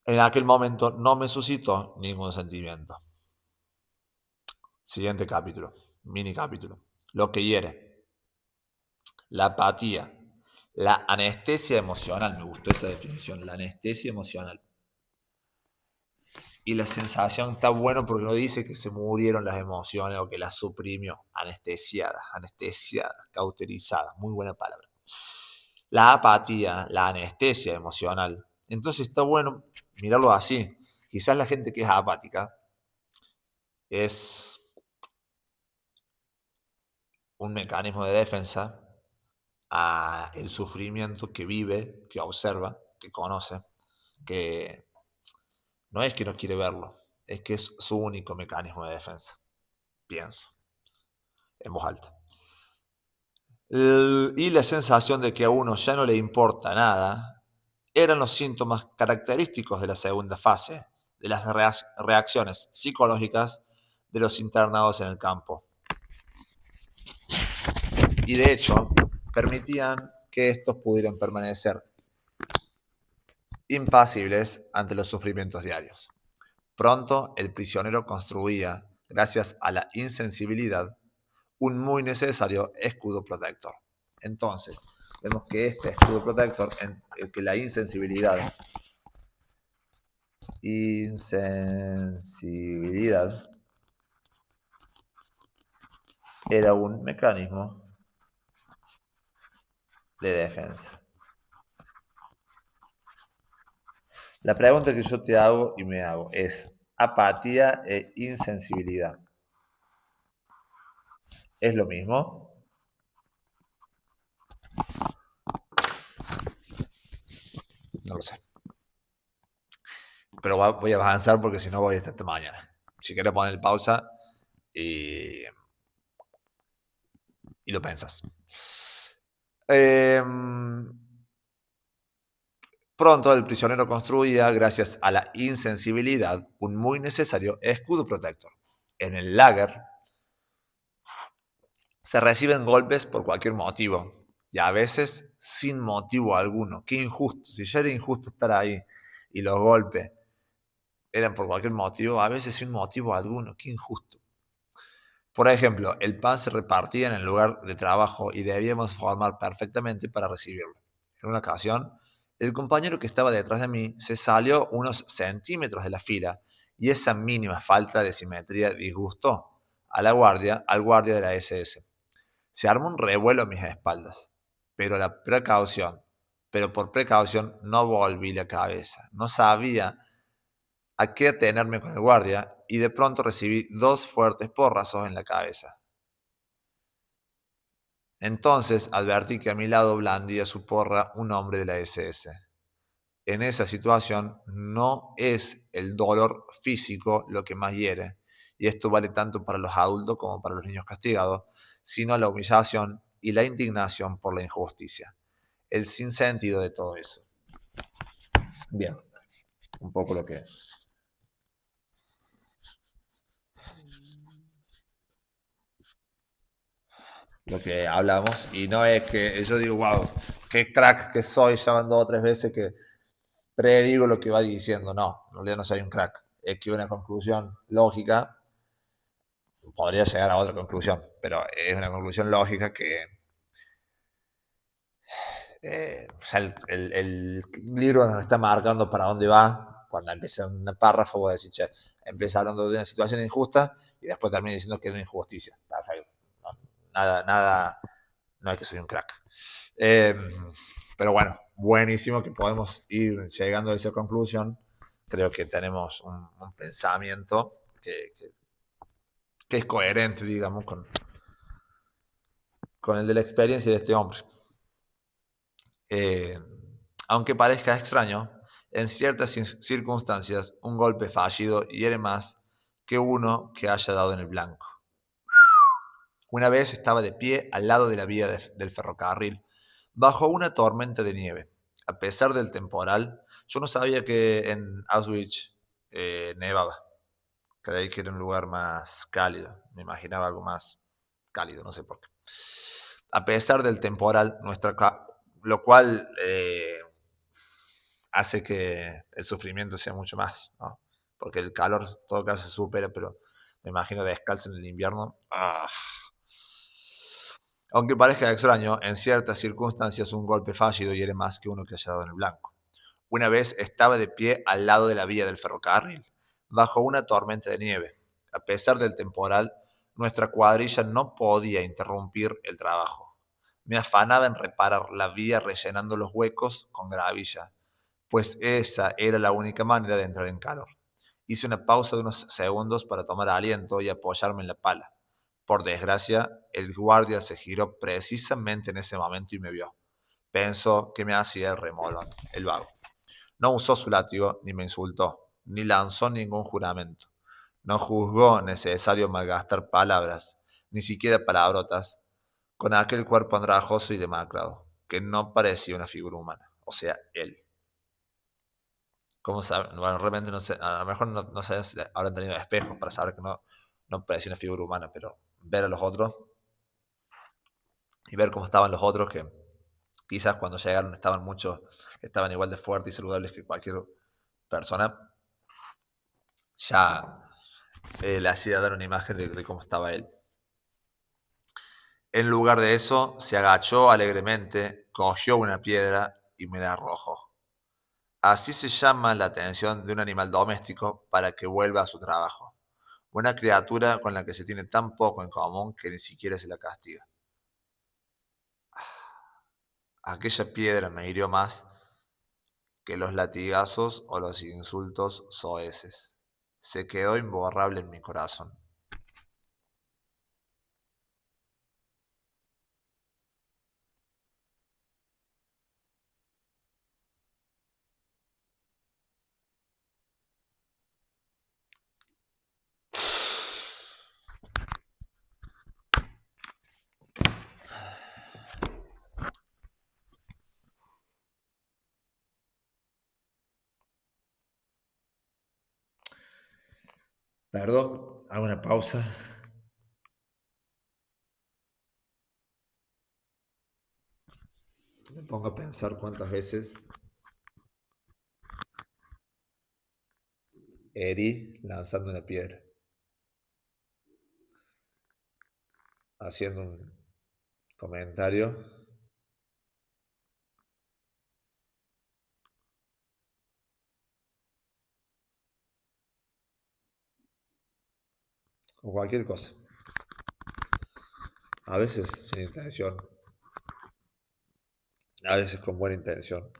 En aquel momento no me suscitó ningún sentimiento. Siguiente capítulo, mini capítulo. Lo que hiere. La apatía. La anestesia emocional. Me gustó esa definición. La anestesia emocional. Y la sensación está bueno porque no dice que se murieron las emociones o que las suprimió. Anestesiadas, cauterizadas. Muy buena palabra. La apatía, la anestesia emocional. Entonces está bueno mirarlo así. Quizás la gente que es apática es un mecanismo de defensa a el sufrimiento que vive, que observa, que conoce, que no es que no quiere verlo, es que es su único mecanismo de defensa. Pienso, en voz alta. Y la sensación de que a uno ya no le importa nada eran los síntomas característicos de la segunda fase de las reacciones psicológicas de los internados en el campo. Y de hecho, permitían que estos pudieran permanecer impasibles ante los sufrimientos diarios. Pronto el prisionero construía, gracias a la insensibilidad, un muy necesario escudo protector. Entonces, vemos que este escudo protector, que la insensibilidad era un mecanismo de defensa. La pregunta que yo te hago y me hago es, apatía e insensibilidad, ¿es lo mismo? No lo sé. Pero voy a avanzar porque si no voy hasta esta mañana. Si quieres poner pausa y lo pensas. Pronto el prisionero construía, gracias a la insensibilidad, un muy necesario escudo protector. En el lager se reciben golpes por cualquier motivo y a veces sin motivo alguno. Qué injusto. Si ya era injusto estar ahí y los golpes eran por cualquier motivo, a veces sin motivo alguno. Qué injusto. Por ejemplo, el pan se repartía en el lugar de trabajo y debíamos formar perfectamente para recibirlo. En una ocasión, el compañero que estaba detrás de mí se salió unos centímetros de la fila y esa mínima falta de simetría disgustó al guardia de la SS. Se armó un revuelo a mis espaldas, pero por precaución no volví la cabeza. No sabía a qué atenerme con el guardia y de pronto recibí 2 fuertes porrazos en la cabeza. Entonces advertí que a mi lado blandía su porra un hombre de la SS. En esa situación no es el dolor físico lo que más hiere, y esto vale tanto para los adultos como para los niños castigados, sino la humillación y la indignación por la injusticia, el sinsentido de todo eso. Bien, un poco lo que hablamos, y no es que yo digo, wow, qué crack que soy, ya van 2 o 3 veces que predigo lo que va diciendo. No, en realidad no soy un crack. Es que una conclusión lógica podría llegar a otra conclusión, pero es una conclusión lógica que o sea, el libro nos está marcando para dónde va. Cuando empieza un párrafo, voy a decir, che, empieza hablando de una situación injusta y después termina diciendo que es una injusticia. Perfecto. No, nada, no es que soy un crack. Eh, pero bueno, buenísimo que podemos ir llegando a esa conclusión. Creo que tenemos un pensamiento que es coherente, digamos, con el de la experiencia de este hombre. Eh, aunque parezca extraño, en ciertas circunstancias un golpe fallido hiere más que uno que haya dado en el blanco. Una vez estaba de pie al lado de la vía del ferrocarril, bajo una tormenta de nieve. A pesar del temporal, yo no sabía que en Auschwitz nevaba. Creí que era un lugar más cálido. Me imaginaba algo más cálido, no sé por qué. A pesar del temporal, lo cual hace que el sufrimiento sea mucho más, ¿no? Porque el calor en todo caso se supera, pero me imagino descalzo en el invierno. ¡Ah! Aunque parezca extraño, en ciertas circunstancias un golpe fallido hiere más que uno que haya dado en el blanco. Una vez estaba de pie al lado de la vía del ferrocarril, bajo una tormenta de nieve. A pesar del temporal, nuestra cuadrilla no podía interrumpir el trabajo. Me afanaba en reparar la vía rellenando los huecos con gravilla, pues esa era la única manera de entrar en calor. Hice una pausa de unos segundos para tomar aliento y apoyarme en la pala. Por desgracia, el guardia se giró precisamente en ese momento y me vio. Pensó que me hacía el remolón, el vago. No usó su látigo, ni me insultó, ni lanzó ningún juramento. No juzgó necesario malgastar palabras, ni siquiera palabrotas, con aquel cuerpo andrajoso y demacrado, que no parecía una figura humana, o sea, él. ¿Cómo saben? Bueno, realmente no sé, a lo mejor no sé si habrán tenido espejos para saber que no parecía una figura humana, pero ver a los otros y ver cómo estaban los otros, que quizás cuando llegaron estaban igual de fuertes y saludables que cualquier persona, ya le hacía dar una imagen de cómo estaba él. En lugar de eso, se agachó alegremente, cogió una piedra y me la arrojó. Así se llama la atención de un animal doméstico para que vuelva a su trabajo. Una criatura con la que se tiene tan poco en común que ni siquiera se la castiga. Aquella piedra me hirió más que los latigazos o los insultos soeces. Se quedó imborrable en mi corazón. Perdón, hago una pausa. Me pongo a pensar cuántas veces herí lanzando una piedra, haciendo un comentario o cualquier cosa. A veces sin intención, a veces con buena intención.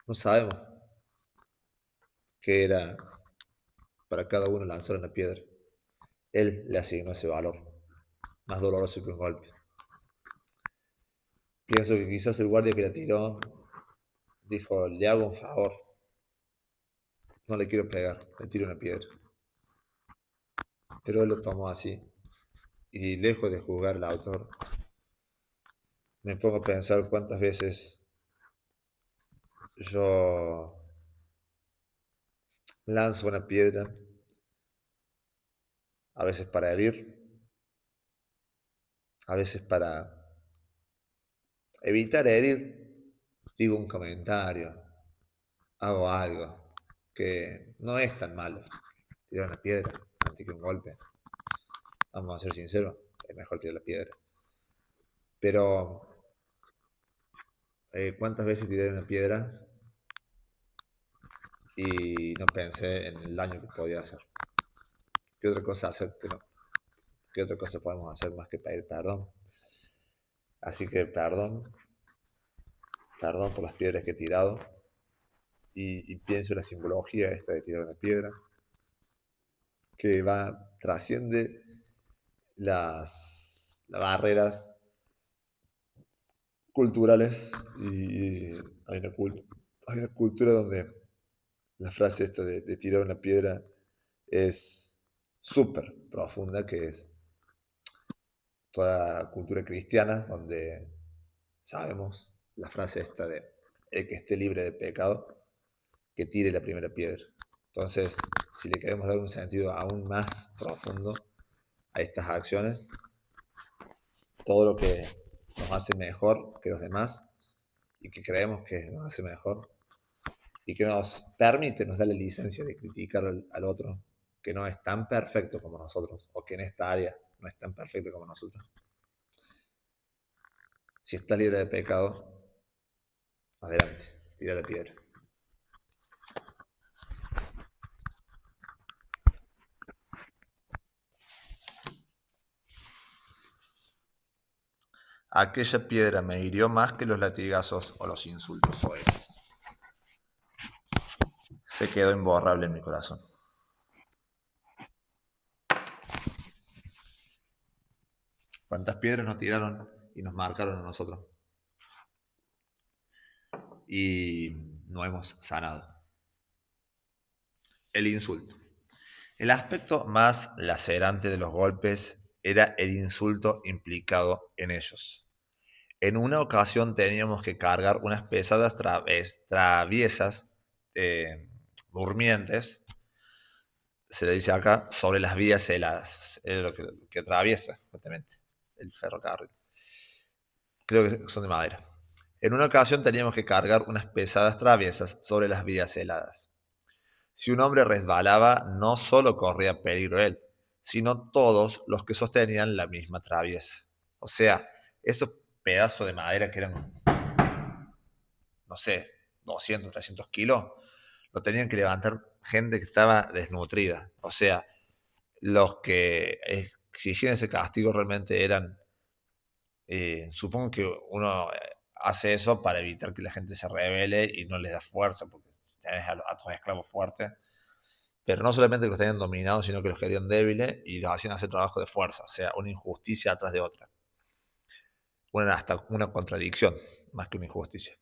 No sabemos qué era para cada uno lanzar una piedra. Él le asignó ese valor, más doloroso que un golpe. Pienso que quizás el guardia que la tiró dijo, le hago un favor, no le quiero pegar, le tiro una piedra. Pero él lo tomó así, y lejos de juzgar al autor, me pongo a pensar cuántas veces yo lanzo una piedra, a veces para herir, a veces para evitar herir, digo un comentario, hago algo que no es tan malo. Tirar una piedra antes que un golpe. Vamos a ser sinceros, es mejor tirar la piedra. Pero, ¿cuántas veces tiré una piedra y no pensé en el daño que podía hacer? ¿Qué otra cosa hacer que no? ¿Qué otra cosa podemos hacer más que pedir perdón? Así que perdón por las piedras que he tirado y pienso en la simbología esta de tirar una piedra que trasciende las barreras culturales y hay una cultura donde la frase esta de tirar una piedra es súper profunda, que es toda cultura cristiana, donde sabemos la frase esta de el que esté libre de pecado, que tire la primera piedra. Entonces, si le queremos dar un sentido aún más profundo a estas acciones, todo lo que nos hace mejor que los demás y que creemos que nos hace mejor y que nos permite, nos da la licencia de criticar al otro que no es tan perfecto como nosotros o que en esta área no es tan perfecto como nosotros. Si estás libre de pecado, adelante, tira la piedra. Aquella piedra me hirió más que los latigazos o los insultos soeces. Se quedó imborrable en mi corazón. ¿Cuántas piedras nos tiraron y nos marcaron a nosotros? Y no hemos sanado. El insulto. El aspecto más lacerante de los golpes era el insulto implicado en ellos. En una ocasión teníamos que cargar unas pesadas traviesas durmientes, se le dice acá, sobre las vías heladas. Es lo que atraviesa, justamente, el ferrocarril. Creo que son de madera. En una ocasión teníamos que cargar unas pesadas traviesas sobre las vías heladas. Si un hombre resbalaba, no solo corría peligro él, sino todos los que sostenían la misma traviesa. O sea, esos pedazos de madera que eran, no sé, 200, 300 kilos, lo tenían que levantar gente que estaba desnutrida. O sea, los que exigían ese castigo realmente eran, supongo que uno hace eso para evitar que la gente se rebele y no les da fuerza, porque tenés a tus esclavos fuertes, pero no solamente que los tenían dominados, sino que los querían débiles y los hacían hacer trabajo de fuerza, o sea, una injusticia atrás de otra, hasta una contradicción, más que una injusticia.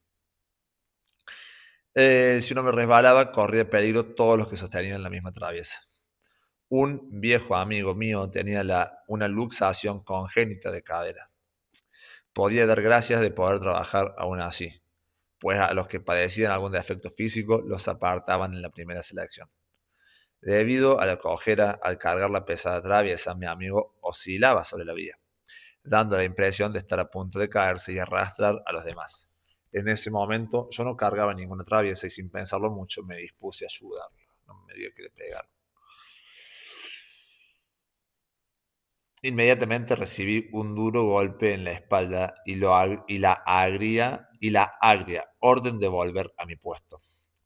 Si uno me resbalaba, corría peligro todos los que sostenían la misma traviesa. Un viejo amigo mío tenía una luxación congénita de cadera. Podía dar gracias de poder trabajar aún así, pues a los que padecían algún defecto físico los apartaban en la primera selección. Debido a la cojera, al cargar la pesada traviesa, mi amigo oscilaba sobre la vía, dando la impresión de estar a punto de caerse y arrastrar a los demás. En ese momento yo no cargaba ninguna traviesa y sin pensarlo mucho me dispuse a ayudarlo. No me dio que le pegar. Inmediatamente recibí un duro golpe en la espalda y la agria orden de volver a mi puesto.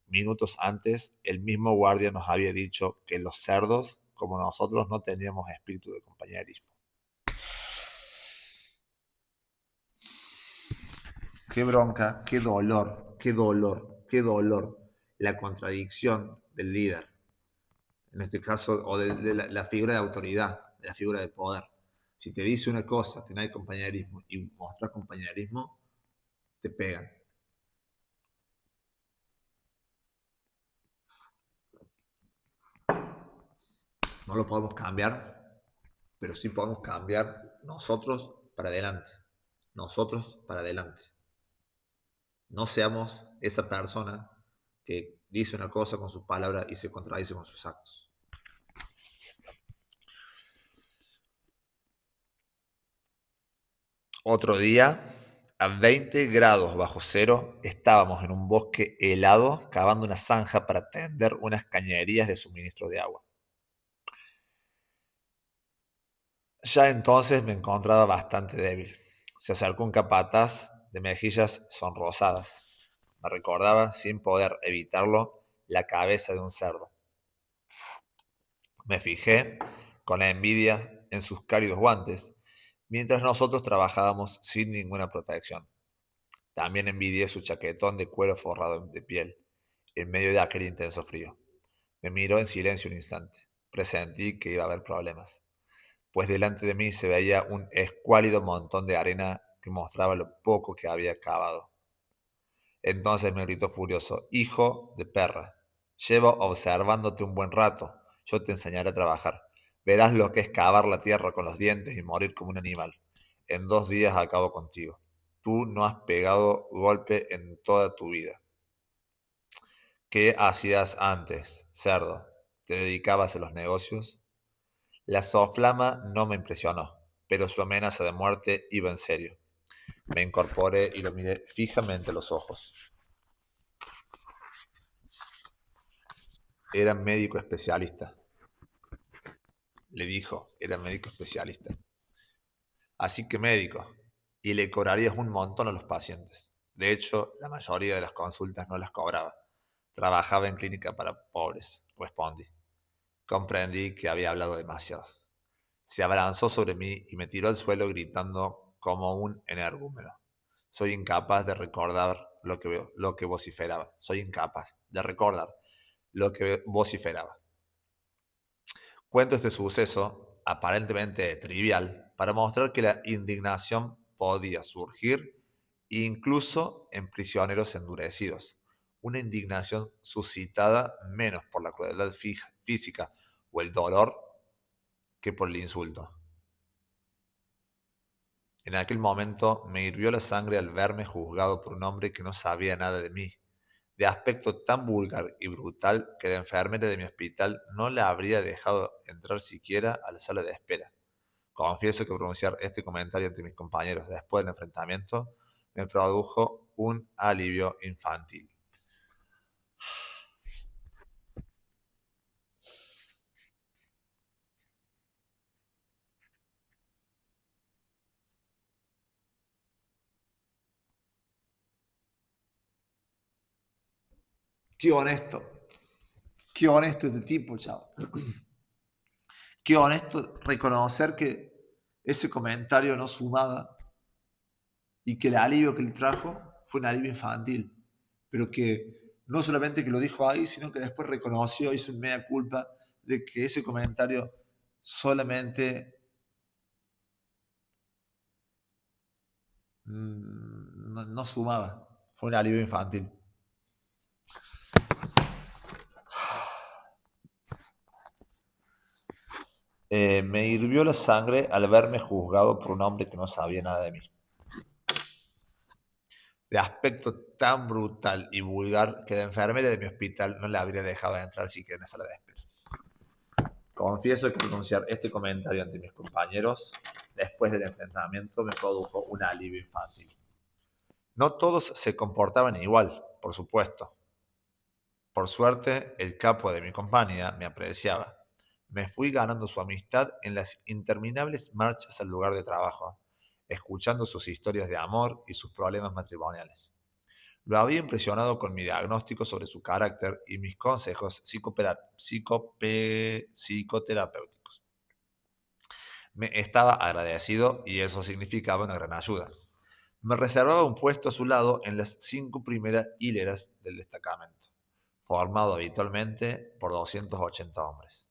Minutos antes, el mismo guardia nos había dicho que los cerdos, como nosotros, no teníamos espíritu de compañerismo. Qué bronca, qué dolor, qué dolor, qué dolor. La contradicción del líder, en este caso, o de la figura de autoridad, de la figura de poder. Si te dice una cosa, que no hay compañerismo, y mostras compañerismo, te pegan. No lo podemos cambiar, pero sí podemos cambiar nosotros para adelante. Nosotros para adelante. No seamos esa persona que dice una cosa con sus palabras y se contradice con sus actos. Otro día, a 20 grados bajo cero, estábamos en un bosque helado cavando una zanja para tender unas cañerías de suministro de agua. Ya entonces me encontraba bastante débil. Se acercó un capataz de mejillas sonrosadas. Me recordaba, sin poder evitarlo, la cabeza de un cerdo. Me fijé con envidia en sus cálidos guantes, mientras nosotros trabajábamos sin ninguna protección. También envidié su chaquetón de cuero forrado de piel, en medio de aquel intenso frío. Me miró en silencio un instante. Presentí que iba a haber problemas, pues delante de mí se veía un escuálido montón de arena que mostraba lo poco que había cavado. Entonces me gritó furioso: «Hijo de perra, llevo observándote un buen rato. Yo te enseñaré a trabajar. Verás lo que es cavar la tierra con los dientes y morir como un animal. En 2 días acabo contigo. Tú no has pegado golpe en toda tu vida». «¿Qué hacías antes, cerdo? ¿Te dedicabas a los negocios?» La soflama no me impresionó, pero su amenaza de muerte iba en serio. Me incorporé y lo miré fijamente a los ojos. Era médico especialista, le dijo, era médico especialista. Así que médico, y le cobrarías un montón a los pacientes. De hecho, la mayoría de las consultas no las cobraba. Trabajaba en clínica para pobres, respondí. Comprendí que había hablado demasiado. Se abalanzó sobre mí y me tiró al suelo gritando como un energúmeno. Soy incapaz de recordar lo que vociferaba. Soy incapaz de recordar lo que vociferaba. Cuento este suceso, aparentemente trivial, para mostrar que la indignación podía surgir incluso en prisioneros endurecidos. Una indignación suscitada menos por la crueldad física o el dolor que por el insulto. En aquel momento me hirvió la sangre al verme juzgado por un hombre que no sabía nada de mí, de aspecto tan vulgar y brutal que la enfermera de mi hospital no la habría dejado entrar siquiera a la sala de espera. Confieso que pronunciar este comentario ante mis compañeros después del enfrentamiento me produjo un alivio infantil. Qué honesto. Qué honesto este tipo, chavo. Qué honesto reconocer que ese comentario no sumaba y que el alivio que le trajo fue un alivio infantil, pero que no solamente que lo dijo ahí, sino que después reconoció, hizo un mea culpa de que ese comentario solamente no sumaba, fue un alivio infantil. Me hirvió la sangre al verme juzgado por un hombre que no sabía nada de mí. De aspecto tan brutal y vulgar que la enfermera de mi hospital no le habría dejado de entrar siquiera en esa sala de espera. Confieso que pronunciar este comentario ante mis compañeros después del enfrentamiento me produjo un alivio infantil. No todos se comportaban igual, por supuesto. Por suerte, el capo de mi compañía me apreciaba. Me fui ganando su amistad en las interminables marchas al lugar de trabajo, escuchando sus historias de amor y sus problemas matrimoniales. Lo había impresionado con mi diagnóstico sobre su carácter y mis consejos psicoterapéuticos. Me estaba agradecido y eso significaba una gran ayuda. Me reservaba un puesto a su lado en las 5 primeras hileras del destacamento, formado habitualmente por 280 hombres.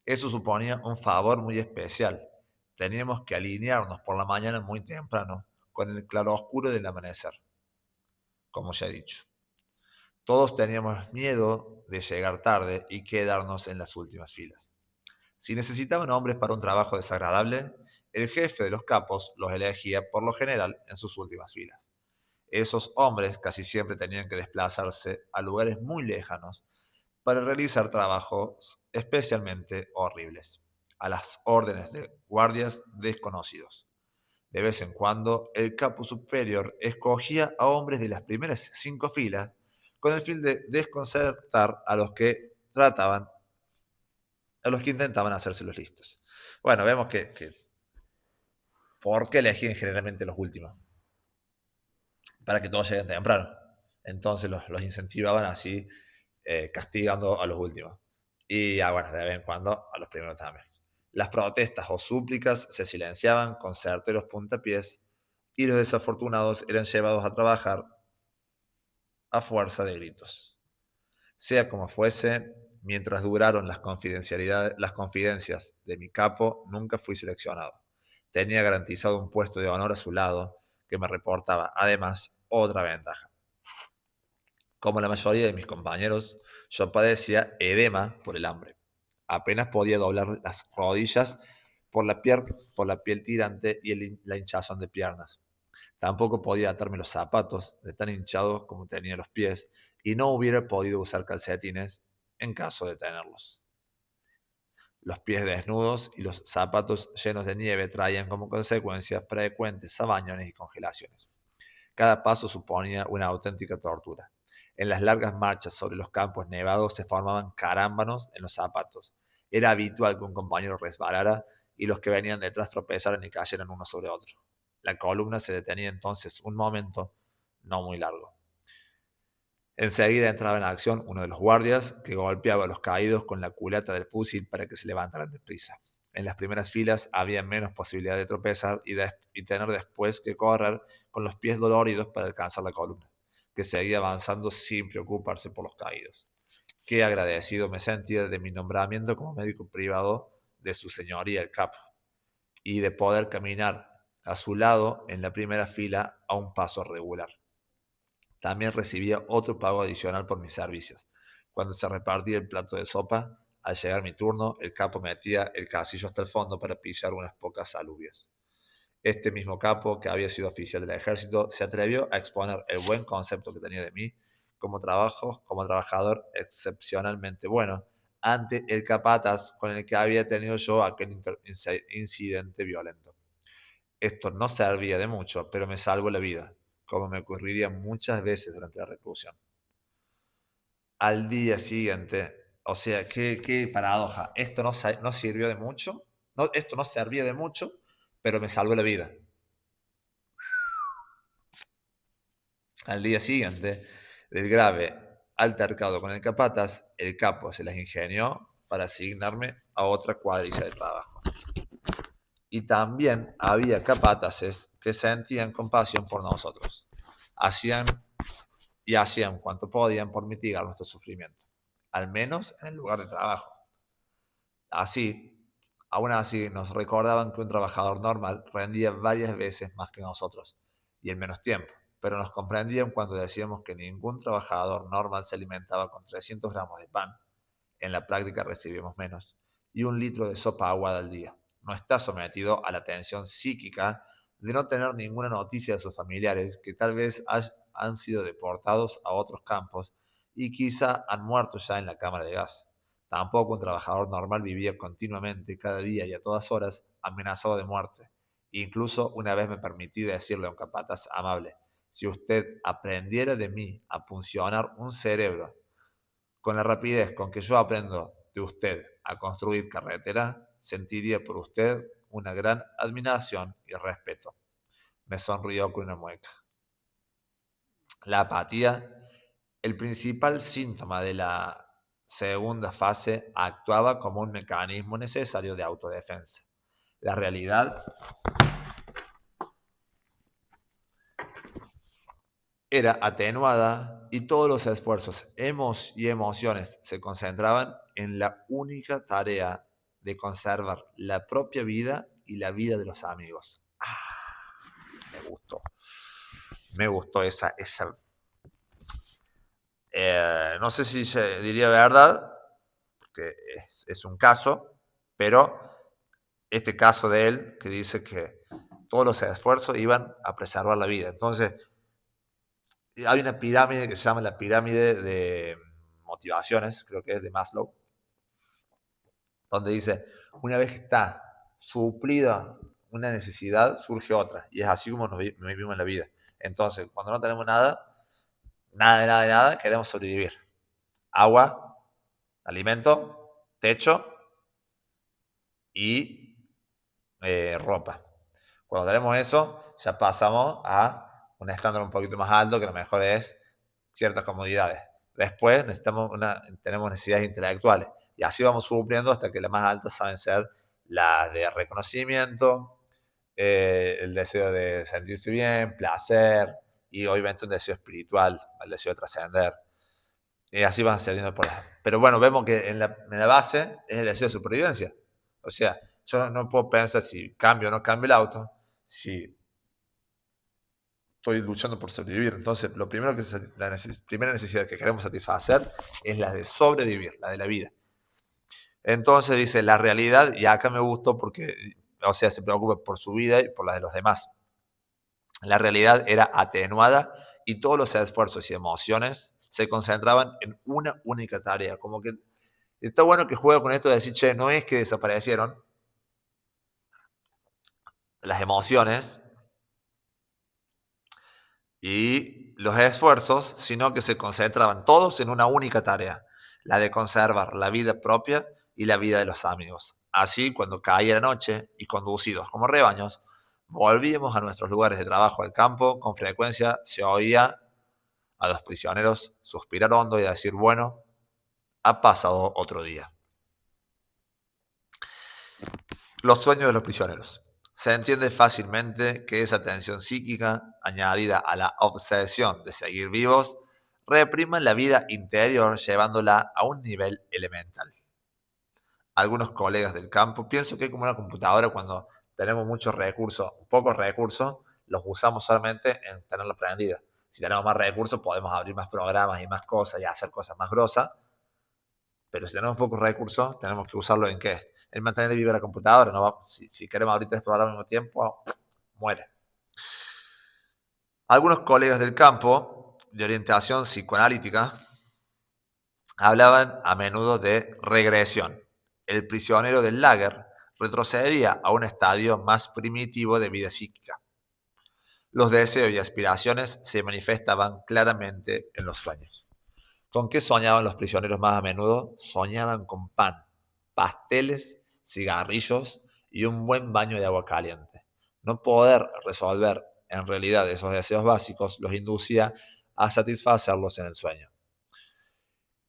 Eso suponía un favor muy especial. Teníamos que alinearnos por la mañana muy temprano, con el claroscuro del amanecer, como ya he dicho. Todos teníamos miedo de llegar tarde y quedarnos en las últimas filas. Si necesitaban hombres para un trabajo desagradable, el jefe de los capos los elegía por lo general en sus últimas filas. Esos hombres casi siempre tenían que desplazarse a lugares muy lejanos para realizar trabajos especialmente horribles, a las órdenes de guardias desconocidos. De vez en cuando, el capo superior escogía a hombres de las primeras 5 filas con el fin de desconcertar a los que intentaban hacerse los listos. Bueno, vemos que ¿por qué elegían generalmente los últimos? Para que todos lleguen temprano. Entonces los incentivaban así, castigando a los últimos. Y bueno, de vez en cuando a los primeros también. Las protestas o súplicas se silenciaban con certeros puntapiés y los desafortunados eran llevados a trabajar a fuerza de gritos. Sea como fuese, mientras duraron las confidencias de mi capo, nunca fui seleccionado. Tenía garantizado un puesto de honor a su lado, que me reportaba, además, otra ventaja. Como la mayoría de mis compañeros, yo padecía edema por el hambre. Apenas podía doblar las rodillas por la piel tirante y la hinchazón de piernas. Tampoco podía atarme los zapatos, de tan hinchados como tenía los pies, y no hubiera podido usar calcetines en caso de tenerlos. Los pies desnudos y los zapatos llenos de nieve traían como consecuencia frecuentes sabañones y congelaciones. Cada paso suponía una auténtica tortura. En las largas marchas sobre los campos nevados se formaban carámbanos en los zapatos. Era habitual que un compañero resbalara y los que venían detrás tropezaran y cayeran uno sobre otro. La columna se detenía entonces un momento no muy largo. Enseguida entraba en acción uno de los guardias, que golpeaba a los caídos con la culata del fusil para que se levantaran deprisa. En las primeras filas había menos posibilidad de tropezar y tener después que correr con los pies doloridos para alcanzar la columna, que seguía avanzando sin preocuparse por los caídos. Qué agradecido me sentía de mi nombramiento como médico privado de su señoría el capo, y de poder caminar a su lado en la primera fila a un paso regular. También recibía otro pago adicional por mis servicios. Cuando se repartía el plato de sopa, al llegar mi turno, el capo metía el casillo hasta el fondo para pillar unas pocas alubias. Este mismo capo, que había sido oficial del ejército, se atrevió a exponer el buen concepto que tenía de mí como trabajador excepcionalmente bueno ante el capataz con el que había tenido yo aquel incidente violento. Esto no servía de mucho, pero me salvó la vida, como me ocurriría muchas veces durante la reclusión. Al día siguiente, o sea, qué paradoja, esto no sirvió de mucho, esto no servía de mucho, pero me salvó la vida. Al día siguiente del grave altercado con el capataz, el capo se las ingenió para asignarme a otra cuadrilla de trabajo. Y también había capataces que sentían compasión por nosotros. Hacían cuanto podían por mitigar nuestro sufrimiento, al menos en el lugar de trabajo. Aún así, nos recordaban que un trabajador normal rendía varias veces más que nosotros y en menos tiempo, pero nos comprendían cuando decíamos que ningún trabajador normal se alimentaba con 300 gramos de pan, en la práctica recibimos menos, y 1 litro de sopa aguada al día. No está sometido a la tensión psíquica de no tener ninguna noticia de sus familiares que tal vez han sido deportados a otros campos y quizá han muerto ya en la cámara de gas. Tampoco un trabajador normal vivía continuamente, cada día y a todas horas, amenazado de muerte. Incluso una vez me permití decirle a un capataz amable: si usted aprendiera de mí a funcionar un cerebro con la rapidez con que yo aprendo de usted a construir carretera, sentiría por usted una gran admiración y respeto. Me sonrió con una mueca. La apatía, el principal síntoma de la segunda fase, actuaba como un mecanismo necesario de autodefensa. La realidad era atenuada y todos los esfuerzos y emociones se concentraban en la única tarea de conservar la propia vida y la vida de los amigos. Me gustó esa no sé si se diría verdad, porque es un caso, pero este caso de él que dice que todos los esfuerzos iban a preservar la vida. Entonces, hay una pirámide que se llama la pirámide de motivaciones, creo que es de Maslow, donde dice, una vez que está suplida una necesidad, surge otra, y es así como nos vivimos en la vida. Entonces, cuando no tenemos nada, queremos sobrevivir. Agua, alimento, techo y ropa. Cuando tenemos eso, ya pasamos a un estándar un poquito más alto, que lo mejor es ciertas comodidades. Después tenemos necesidades intelectuales y así vamos supliendo hasta que las más altas saben ser las de reconocimiento, el deseo de sentirse bien, placer y obviamente un deseo espiritual, el deseo de trascender. Y así van saliendo por las... Pero bueno, vemos que en la base es el deseo de supervivencia. O sea, yo no puedo pensar si cambio o no cambio el auto, si estoy luchando por sobrevivir. Entonces, la primera necesidad que queremos satisfacer es la de sobrevivir, la de la vida. Entonces dice, la realidad, y acá me gustó porque, o sea, se preocupa por su vida y por la de los demás. La realidad era atenuada y todos los esfuerzos y emociones se concentraban en una única tarea. Como que está bueno que juegue con esto de decir, che, no es que desaparecieron las emociones y los esfuerzos, sino que se concentraban todos en una única tarea, la de conservar la vida propia y la vida de los amigos. Así, cuando caía la noche y conducidos como rebaños, volvíamos a nuestros lugares de trabajo al campo, con frecuencia se oía a los prisioneros suspirar hondo y decir, bueno, ha pasado otro día. Los sueños de los prisioneros. Se entiende fácilmente que esa tensión psíquica, añadida a la obsesión de seguir vivos, reprima la vida interior llevándola a un nivel elemental. Algunos colegas del campo, pienso que es como una computadora cuando tenemos muchos recursos, pocos recursos, los usamos solamente en tenerla prendida. Si tenemos más recursos podemos abrir más programas y más cosas y hacer cosas más grosas, pero si tenemos pocos recursos tenemos que usarlo en ¿qué? En mantener viva la computadora. No va, si queremos abrir 3 programas al mismo tiempo, muere. Algunos colegas del campo de orientación psicoanalítica hablaban a menudo de regresión. El prisionero del lager retrocedía a un estadio más primitivo de vida psíquica. Los deseos y aspiraciones se manifestaban claramente en los sueños. ¿Con qué soñaban los prisioneros más a menudo? Soñaban con pan, pasteles, cigarrillos y un buen baño de agua caliente. No poder resolver en realidad esos deseos básicos los inducía a satisfacerlos en el sueño.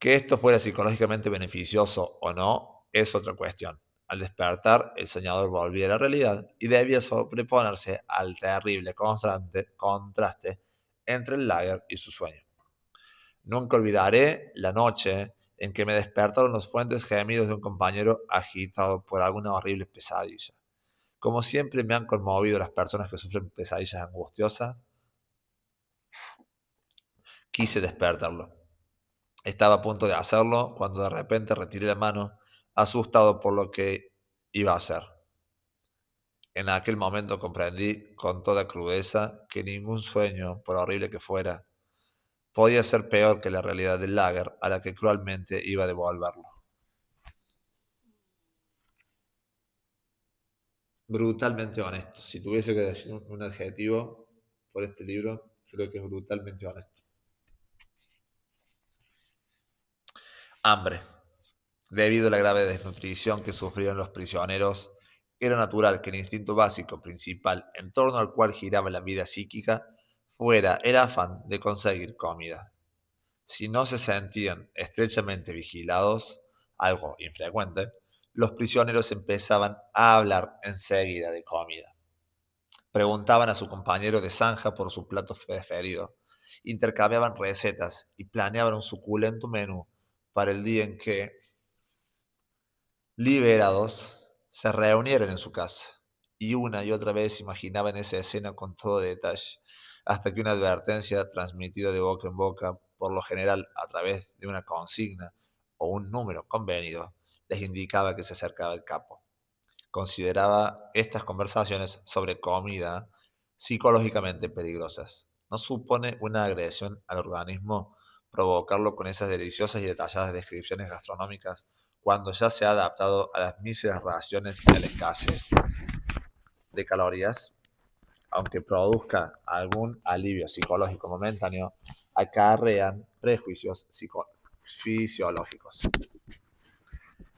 Que esto fuera psicológicamente beneficioso o no es otra cuestión. Al despertar, el soñador volvía a la realidad y debía sobreponerse al terrible contraste entre el lager y su sueño. Nunca olvidaré la noche en que me despertaron los fuertes gemidos de un compañero agitado por alguna horrible pesadilla. Como siempre me han conmovido las personas que sufren pesadillas angustiosas, quise despertarlo. Estaba a punto de hacerlo cuando de repente retiré la mano, asustado por lo que iba a hacer. En aquel momento comprendí con toda crudeza que ningún sueño, por horrible que fuera, podía ser peor que la realidad del lager a la que cruelmente iba a devolverlo. Brutalmente honesto. Si tuviese que decir un adjetivo por este libro, creo que es brutalmente honesto. Hambre. Debido a la grave desnutrición que sufrieron los prisioneros, era natural que el instinto básico principal en torno al cual giraba la vida psíquica fuera el afán de conseguir comida. Si no se sentían estrechamente vigilados, algo infrecuente, los prisioneros empezaban a hablar enseguida de comida. Preguntaban a su compañero de zanja por su plato preferido, intercambiaban recetas y planeaban un suculento menú para el día en que, liberados, se reunieron en su casa, y una y otra vez imaginaban esa escena con todo detalle, hasta que una advertencia transmitida de boca en boca, por lo general a través de una consigna o un número convenido, les indicaba que se acercaba el capo. Consideraba estas conversaciones sobre comida psicológicamente peligrosas. ¿No supone una agresión al organismo provocarlo con esas deliciosas y detalladas descripciones gastronómicas cuando ya se ha adaptado a las míseras raciones y a la escasez de calorías? Aunque produzca algún alivio psicológico momentáneo, acarrean prejuicios fisiológicos.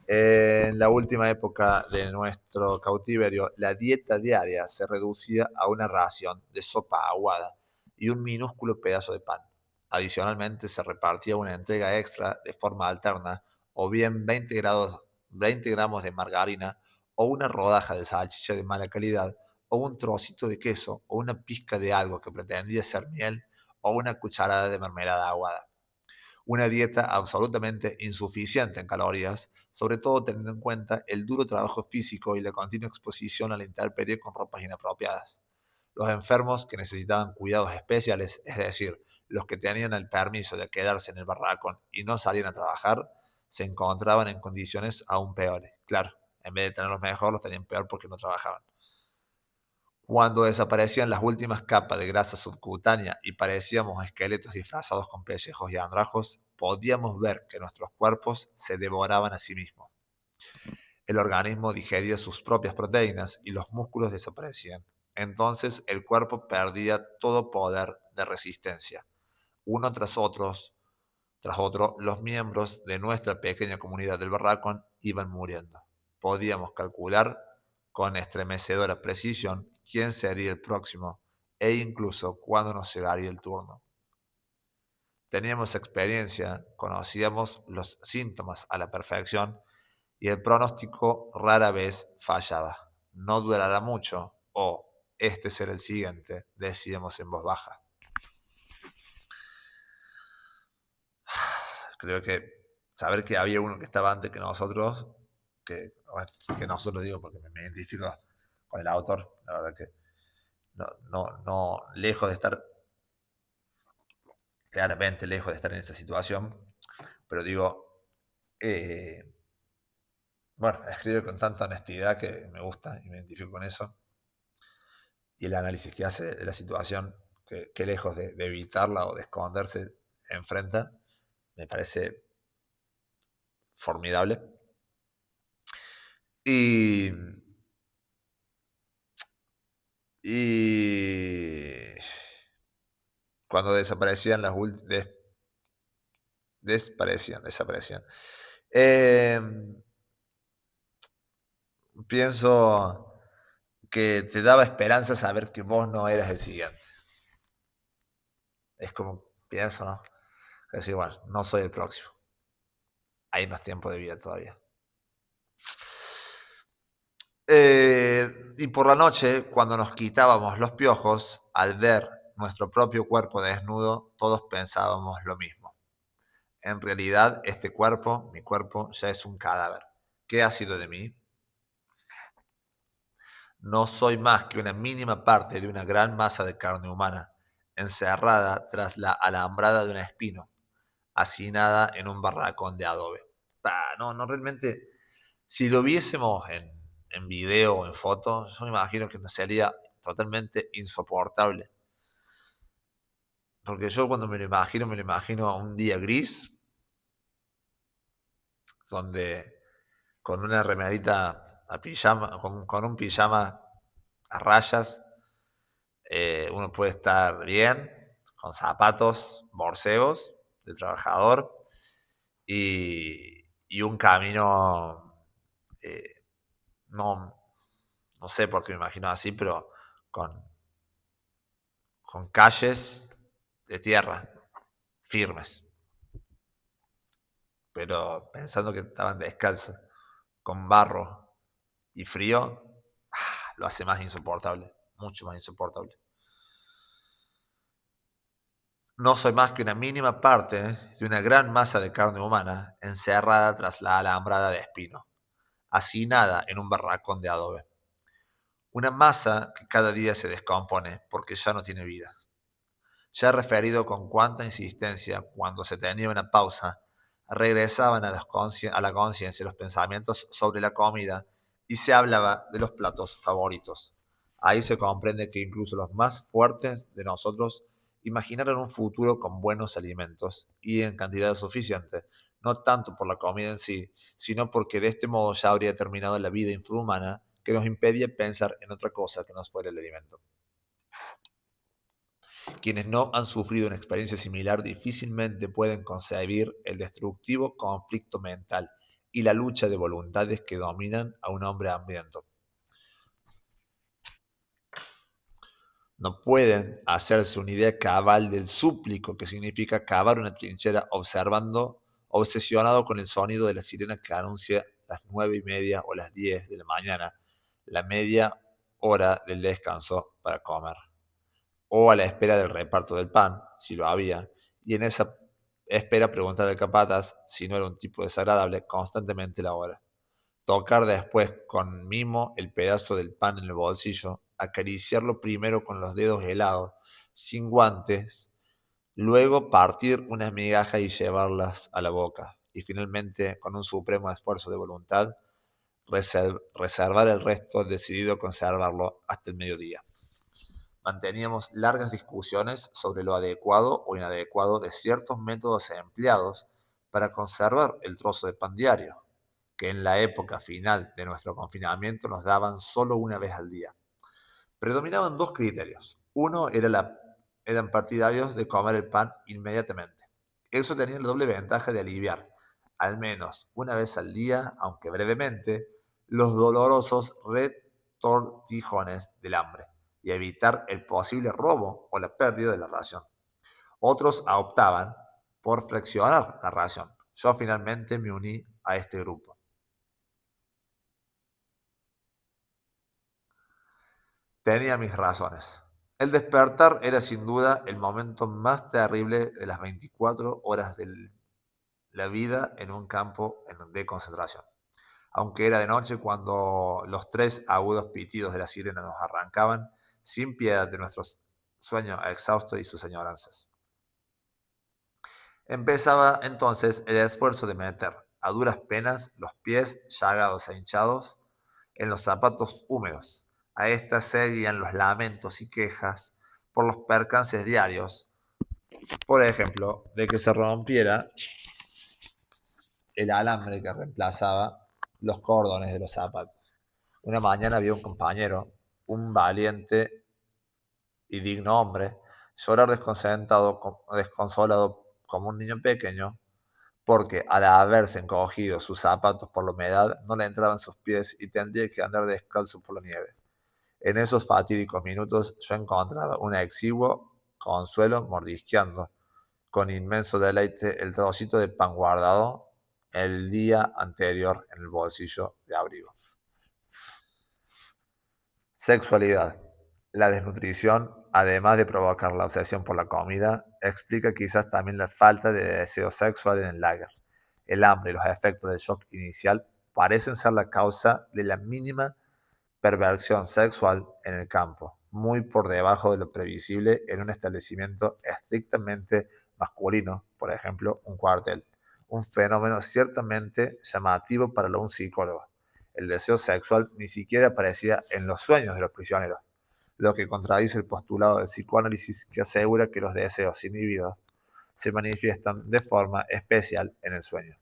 En la última época de nuestro cautiverio, la dieta diaria se reducía a una ración de sopa aguada y un minúsculo pedazo de pan. Adicionalmente, se repartía una entrega extra de forma alterna, o bien 20 gramos de margarina, o una rodaja de salchicha de mala calidad, o un trocito de queso, o una pizca de algo que pretendía ser miel, o una cucharada de mermelada aguada. Una dieta absolutamente insuficiente en calorías, sobre todo teniendo en cuenta el duro trabajo físico y la continua exposición a la intemperie con ropas inapropiadas. Los enfermos que necesitaban cuidados especiales, es decir, los que tenían el permiso de quedarse en el barracón y no salían a trabajar, se encontraban en condiciones aún peores. Claro, en vez de tenerlos mejor, los tenían peor porque no trabajaban. Cuando desaparecían las últimas capas de grasa subcutánea y parecíamos esqueletos disfrazados con pellejos y andrajos, podíamos ver que nuestros cuerpos se devoraban a sí mismos. El organismo digería sus propias proteínas y los músculos desaparecían. Entonces el cuerpo perdía todo poder de resistencia. Uno tras otro, los miembros de nuestra pequeña comunidad del barracón iban muriendo. Podíamos calcular con estremecedora precisión quién sería el próximo e incluso cuándo nos llegaría el turno. Teníamos experiencia, conocíamos los síntomas a la perfección y el pronóstico rara vez fallaba. No durará mucho o este será el siguiente, decíamos en voz baja. Creo que saber que había uno que estaba antes que nosotros, que nosotros digo porque me identifico con el autor, la verdad que no, lejos de estar, claramente lejos de estar en esa situación, pero digo, bueno, escribe con tanta honestidad que me gusta y me identifico con eso, y el análisis que hace de la situación, que lejos de evitarla o de esconderse, enfrenta, me parece formidable. Y Y cuando desaparecían las últimas, desaparecían. Eh, Pienso que te daba esperanza saber que vos no eras el siguiente. Es como pienso, ¿no? Es decir, bueno, no soy el próximo. hay más tiempo de vida todavía. Y por la noche, cuando nos quitábamos los piojos, al ver nuestro propio cuerpo desnudo, todos pensábamos lo mismo. En realidad, este cuerpo, mi cuerpo, ya es un cadáver. ¿Qué ha sido de mí? No soy más que una mínima parte de una gran masa de carne humana, encerrada tras la alambrada de un espino, hacinada en un barracón de adobe. No, realmente, si lo viésemos en video o en foto, yo me imagino que nos sería totalmente insoportable. Porque yo cuando me lo imagino un día gris, donde con una remerita a pijama, con un pijama a rayas, uno puede estar bien, con zapatos borseos de trabajador y un camino, eh, no, no sé por qué me imagino así, pero con, con calles de tierra firmes, pero pensando que estaban descalzos, con barro y frío, lo hace más insoportable, mucho más insoportable. No soy más que una mínima parte de una gran masa de carne humana encerrada tras la alambrada de espino, hacinada en un barracón de adobe. Una masa que cada día se descompone porque ya no tiene vida. Ya he referido con cuánta insistencia, cuando se tenía una pausa, regresaban a la conciencia los pensamientos sobre la comida y se hablaba de los platos favoritos. Ahí se comprende que incluso los más fuertes de nosotros imaginaron un futuro con buenos alimentos y en cantidad suficiente, no tanto por la comida en sí, sino porque de este modo ya habría terminado la vida infrahumana que nos impedía pensar en otra cosa que nos fuera el alimento. Quienes no han sufrido una experiencia similar difícilmente pueden concebir el destructivo conflicto mental y la lucha de voluntades que dominan a un hombre hambriento. No pueden hacerse una idea cabal del súplico que significa cavar una trinchera obsesionado con el sonido de la sirena que anuncia las 9:30 o las 10 de la mañana, la media hora del descanso para comer, o a la espera del reparto del pan, si lo había, y en esa espera preguntar al capataz, si no era un tipo desagradable, constantemente la hora. Tocar después con mimo el pedazo del pan en el bolsillo, acariciarlo primero con los dedos helados, sin guantes, luego partir unas migajas y llevarlas a la boca, y finalmente, con un supremo esfuerzo de voluntad, reservar el resto, decidido conservarlo hasta el mediodía. Manteníamos largas discusiones sobre lo adecuado o inadecuado de ciertos métodos empleados para conservar el trozo de pan diario, que en la época final de nuestro confinamiento nos daban solo una vez al día. Predominaban dos criterios. Uno eran partidarios de comer el pan inmediatamente. Eso tenía la doble ventaja de aliviar, al menos una vez al día, aunque brevemente, los dolorosos retortijones del hambre y evitar el posible robo o la pérdida de la ración. Otros optaban por flexionar la ración. Yo finalmente me uní a este grupo. Tenía mis razones. El despertar era sin duda el momento más terrible de las 24 horas de la vida en un campo de concentración. Aunque era de noche cuando los tres agudos pitidos de la sirena nos arrancaban sin piedad de nuestros sueños exhaustos y sus añoranzas. Empezaba entonces el esfuerzo de meter, a duras penas, los pies llagados e hinchados en los zapatos húmedos. A estas seguían los lamentos y quejas por los percances diarios, por ejemplo, de que se rompiera el alambre que reemplazaba los cordones de los zapatos. Una mañana había un compañero, un valiente y digno hombre, llorar desconsolado como un niño pequeño, porque al haberse encogido sus zapatos por la humedad no le entraban sus pies y tendría que andar descalzo por la nieve. En esos fatídicos minutos yo encontraba un exiguo consuelo mordisqueando con inmenso deleite el trocito de pan guardado el día anterior en el bolsillo de abrigo. Sexualidad. La desnutrición, además de provocar la obsesión por la comida, explica quizás también la falta de deseo sexual en el lager. El hambre y los efectos del shock inicial parecen ser la causa de la mínima perversión sexual en el campo, muy por debajo de lo previsible en un establecimiento estrictamente masculino, por ejemplo, un cuartel. Un fenómeno ciertamente llamativo para un psicólogo. El deseo sexual ni siquiera aparecía en los sueños de los prisioneros, lo que contradice el postulado del psicoanálisis que asegura que los deseos inhibidos se manifiestan de forma especial en el sueño.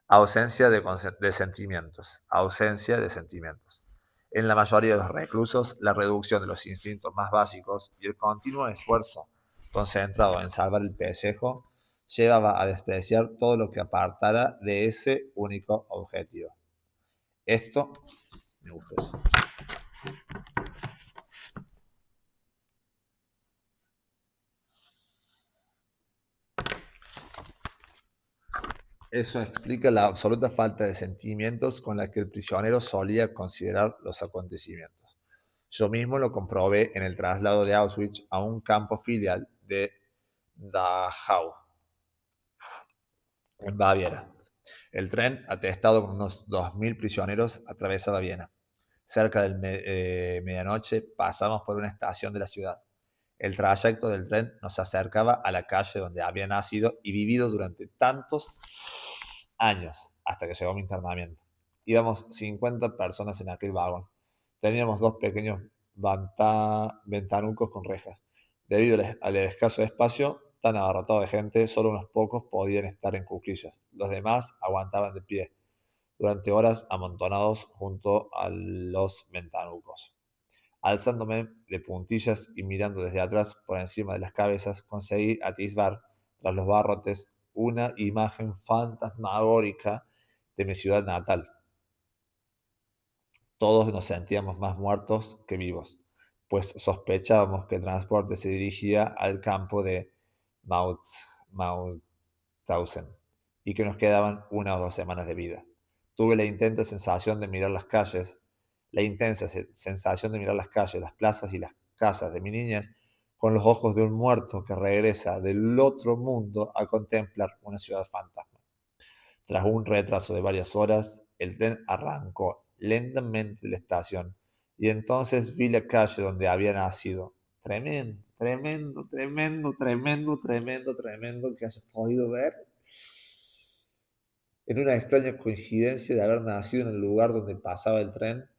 Ausencia de sentimientos. Ausencia de sentimientos. En la mayoría de los reclusos, la reducción de los instintos más básicos y el continuo esfuerzo concentrado en salvar el pellejo llevaba a despreciar todo lo que apartara de ese único objetivo. Esto me gustó. Eso explica la absoluta falta de sentimientos con la que el prisionero solía considerar los acontecimientos. Yo mismo lo comprobé en el traslado de Auschwitz a un campo filial de Dachau, en Baviera. El tren, atestado con unos 2.000 prisioneros, atravesaba Viena. Cerca de medianoche pasamos por una estación de la ciudad. El trayecto del tren nos acercaba a la calle donde había nacido y vivido durante tantos años, hasta que llegó mi internamiento. Íbamos 50 personas en aquel vagón. Teníamos dos pequeños ventanucos con rejas. Debido al escaso espacio, tan abarrotado de gente, solo unos pocos podían estar en cuclillas. Los demás aguantaban de pie, durante horas amontonados junto a los ventanucos. Alzándome de puntillas y mirando desde atrás por encima de las cabezas, conseguí atisbar, tras los barrotes, una imagen fantasmagórica de mi ciudad natal. Todos nos sentíamos más muertos que vivos, pues sospechábamos que el transporte se dirigía al campo de Mauthausen y que nos quedaban 1 o 2 semanas de vida. Tuve la intensa sensación de mirar las calles, las plazas y las casas de mi niñez con los ojos de un muerto que regresa del otro mundo a contemplar una ciudad fantasma. Tras un retraso de varias horas, el tren arrancó lentamente de la estación y entonces vi la calle donde había nacido. Tremendo, tremendo, tremendo, tremendo, tremendo, tremendo que hayas podido ver en una extraña coincidencia de haber nacido en el lugar donde pasaba el tren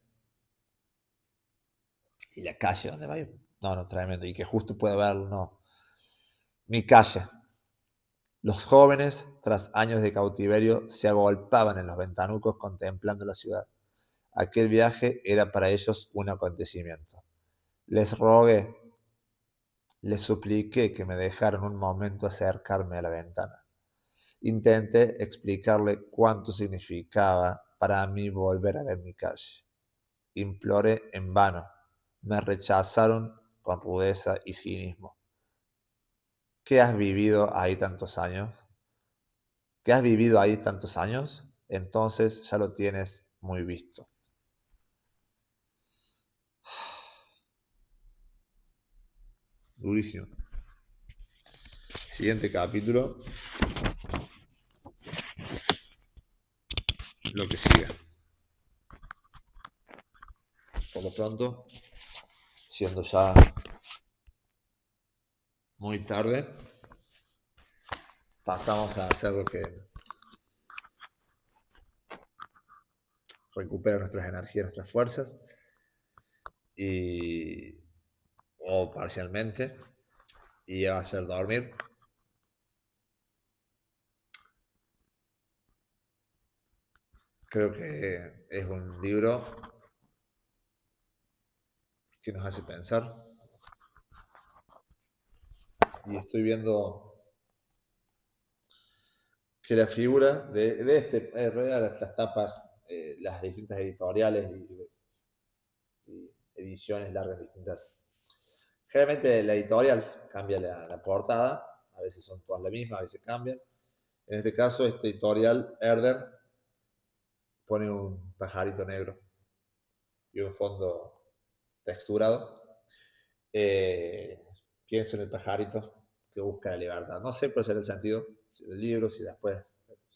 y la calle donde va. No, no, tremendo. Y que justo puede verlo, no. Mi calle. Los jóvenes, tras años de cautiverio, se agolpaban en los ventanucos contemplando la ciudad. Aquel viaje era para ellos un acontecimiento. Les rogué, les supliqué que me dejaran un momento acercarme a la ventana. Intenté explicarle cuánto significaba para mí volver a ver mi calle. Imploré en vano. Me rechazaron con rudeza y cinismo. ¿Qué has vivido ahí tantos años? ¿Qué has vivido ahí tantos años? Entonces ya lo tienes muy visto. Durísimo. Siguiente capítulo. Lo que sigue. Por lo pronto, siendo ya muy tarde, pasamos a hacer lo que recupera nuestras energías, nuestras fuerzas, o parcialmente, y va a ser dormir. Creo que es un libro que nos hace pensar. Y estoy viendo que la figura de las tapas, las distintas editoriales y ediciones largas distintas. Generalmente la editorial cambia la portada, a veces son todas la misma, a veces cambian. En este caso, este editorial, Herder, pone un pajarito negro y un fondo texturado. Pienso en el pajarito que busca la libertad. No sé cuál será el sentido del libro, si después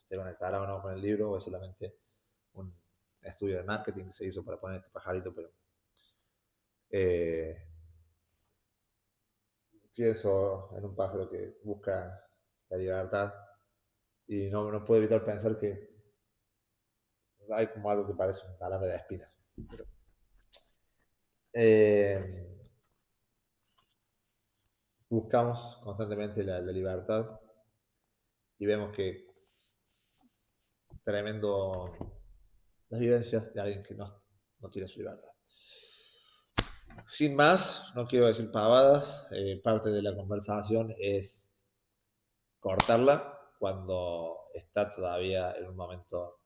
se conectará o no con el libro, o es solamente un estudio de marketing que se hizo para poner este pajarito, pero pienso en un pájaro que busca la libertad y no puedo evitar pensar que hay como algo que parece un alambre de espinas. Pero, eh, buscamos constantemente la libertad y vemos que tremendo las vivencias de alguien que no tiene su libertad. Sin más, no quiero decir pavadas, parte de la conversación es cortarla cuando está todavía en un momento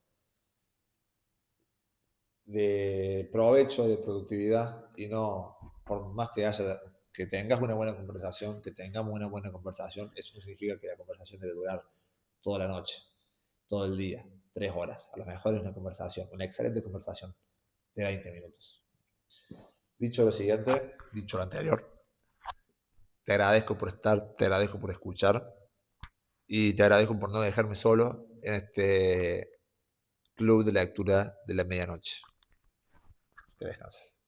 de provecho, de productividad, y no, por más que tengas una buena conversación, que tengamos una buena conversación, eso no significa que la conversación debe durar toda la noche, todo el día, 3 horas. A lo mejor es una conversación, una excelente conversación de 20 minutos. Dicho lo siguiente, dicho lo anterior, te agradezco por estar, te agradezco por escuchar y te agradezco por no dejarme solo en este club de lectura de la medianoche. Que descanses.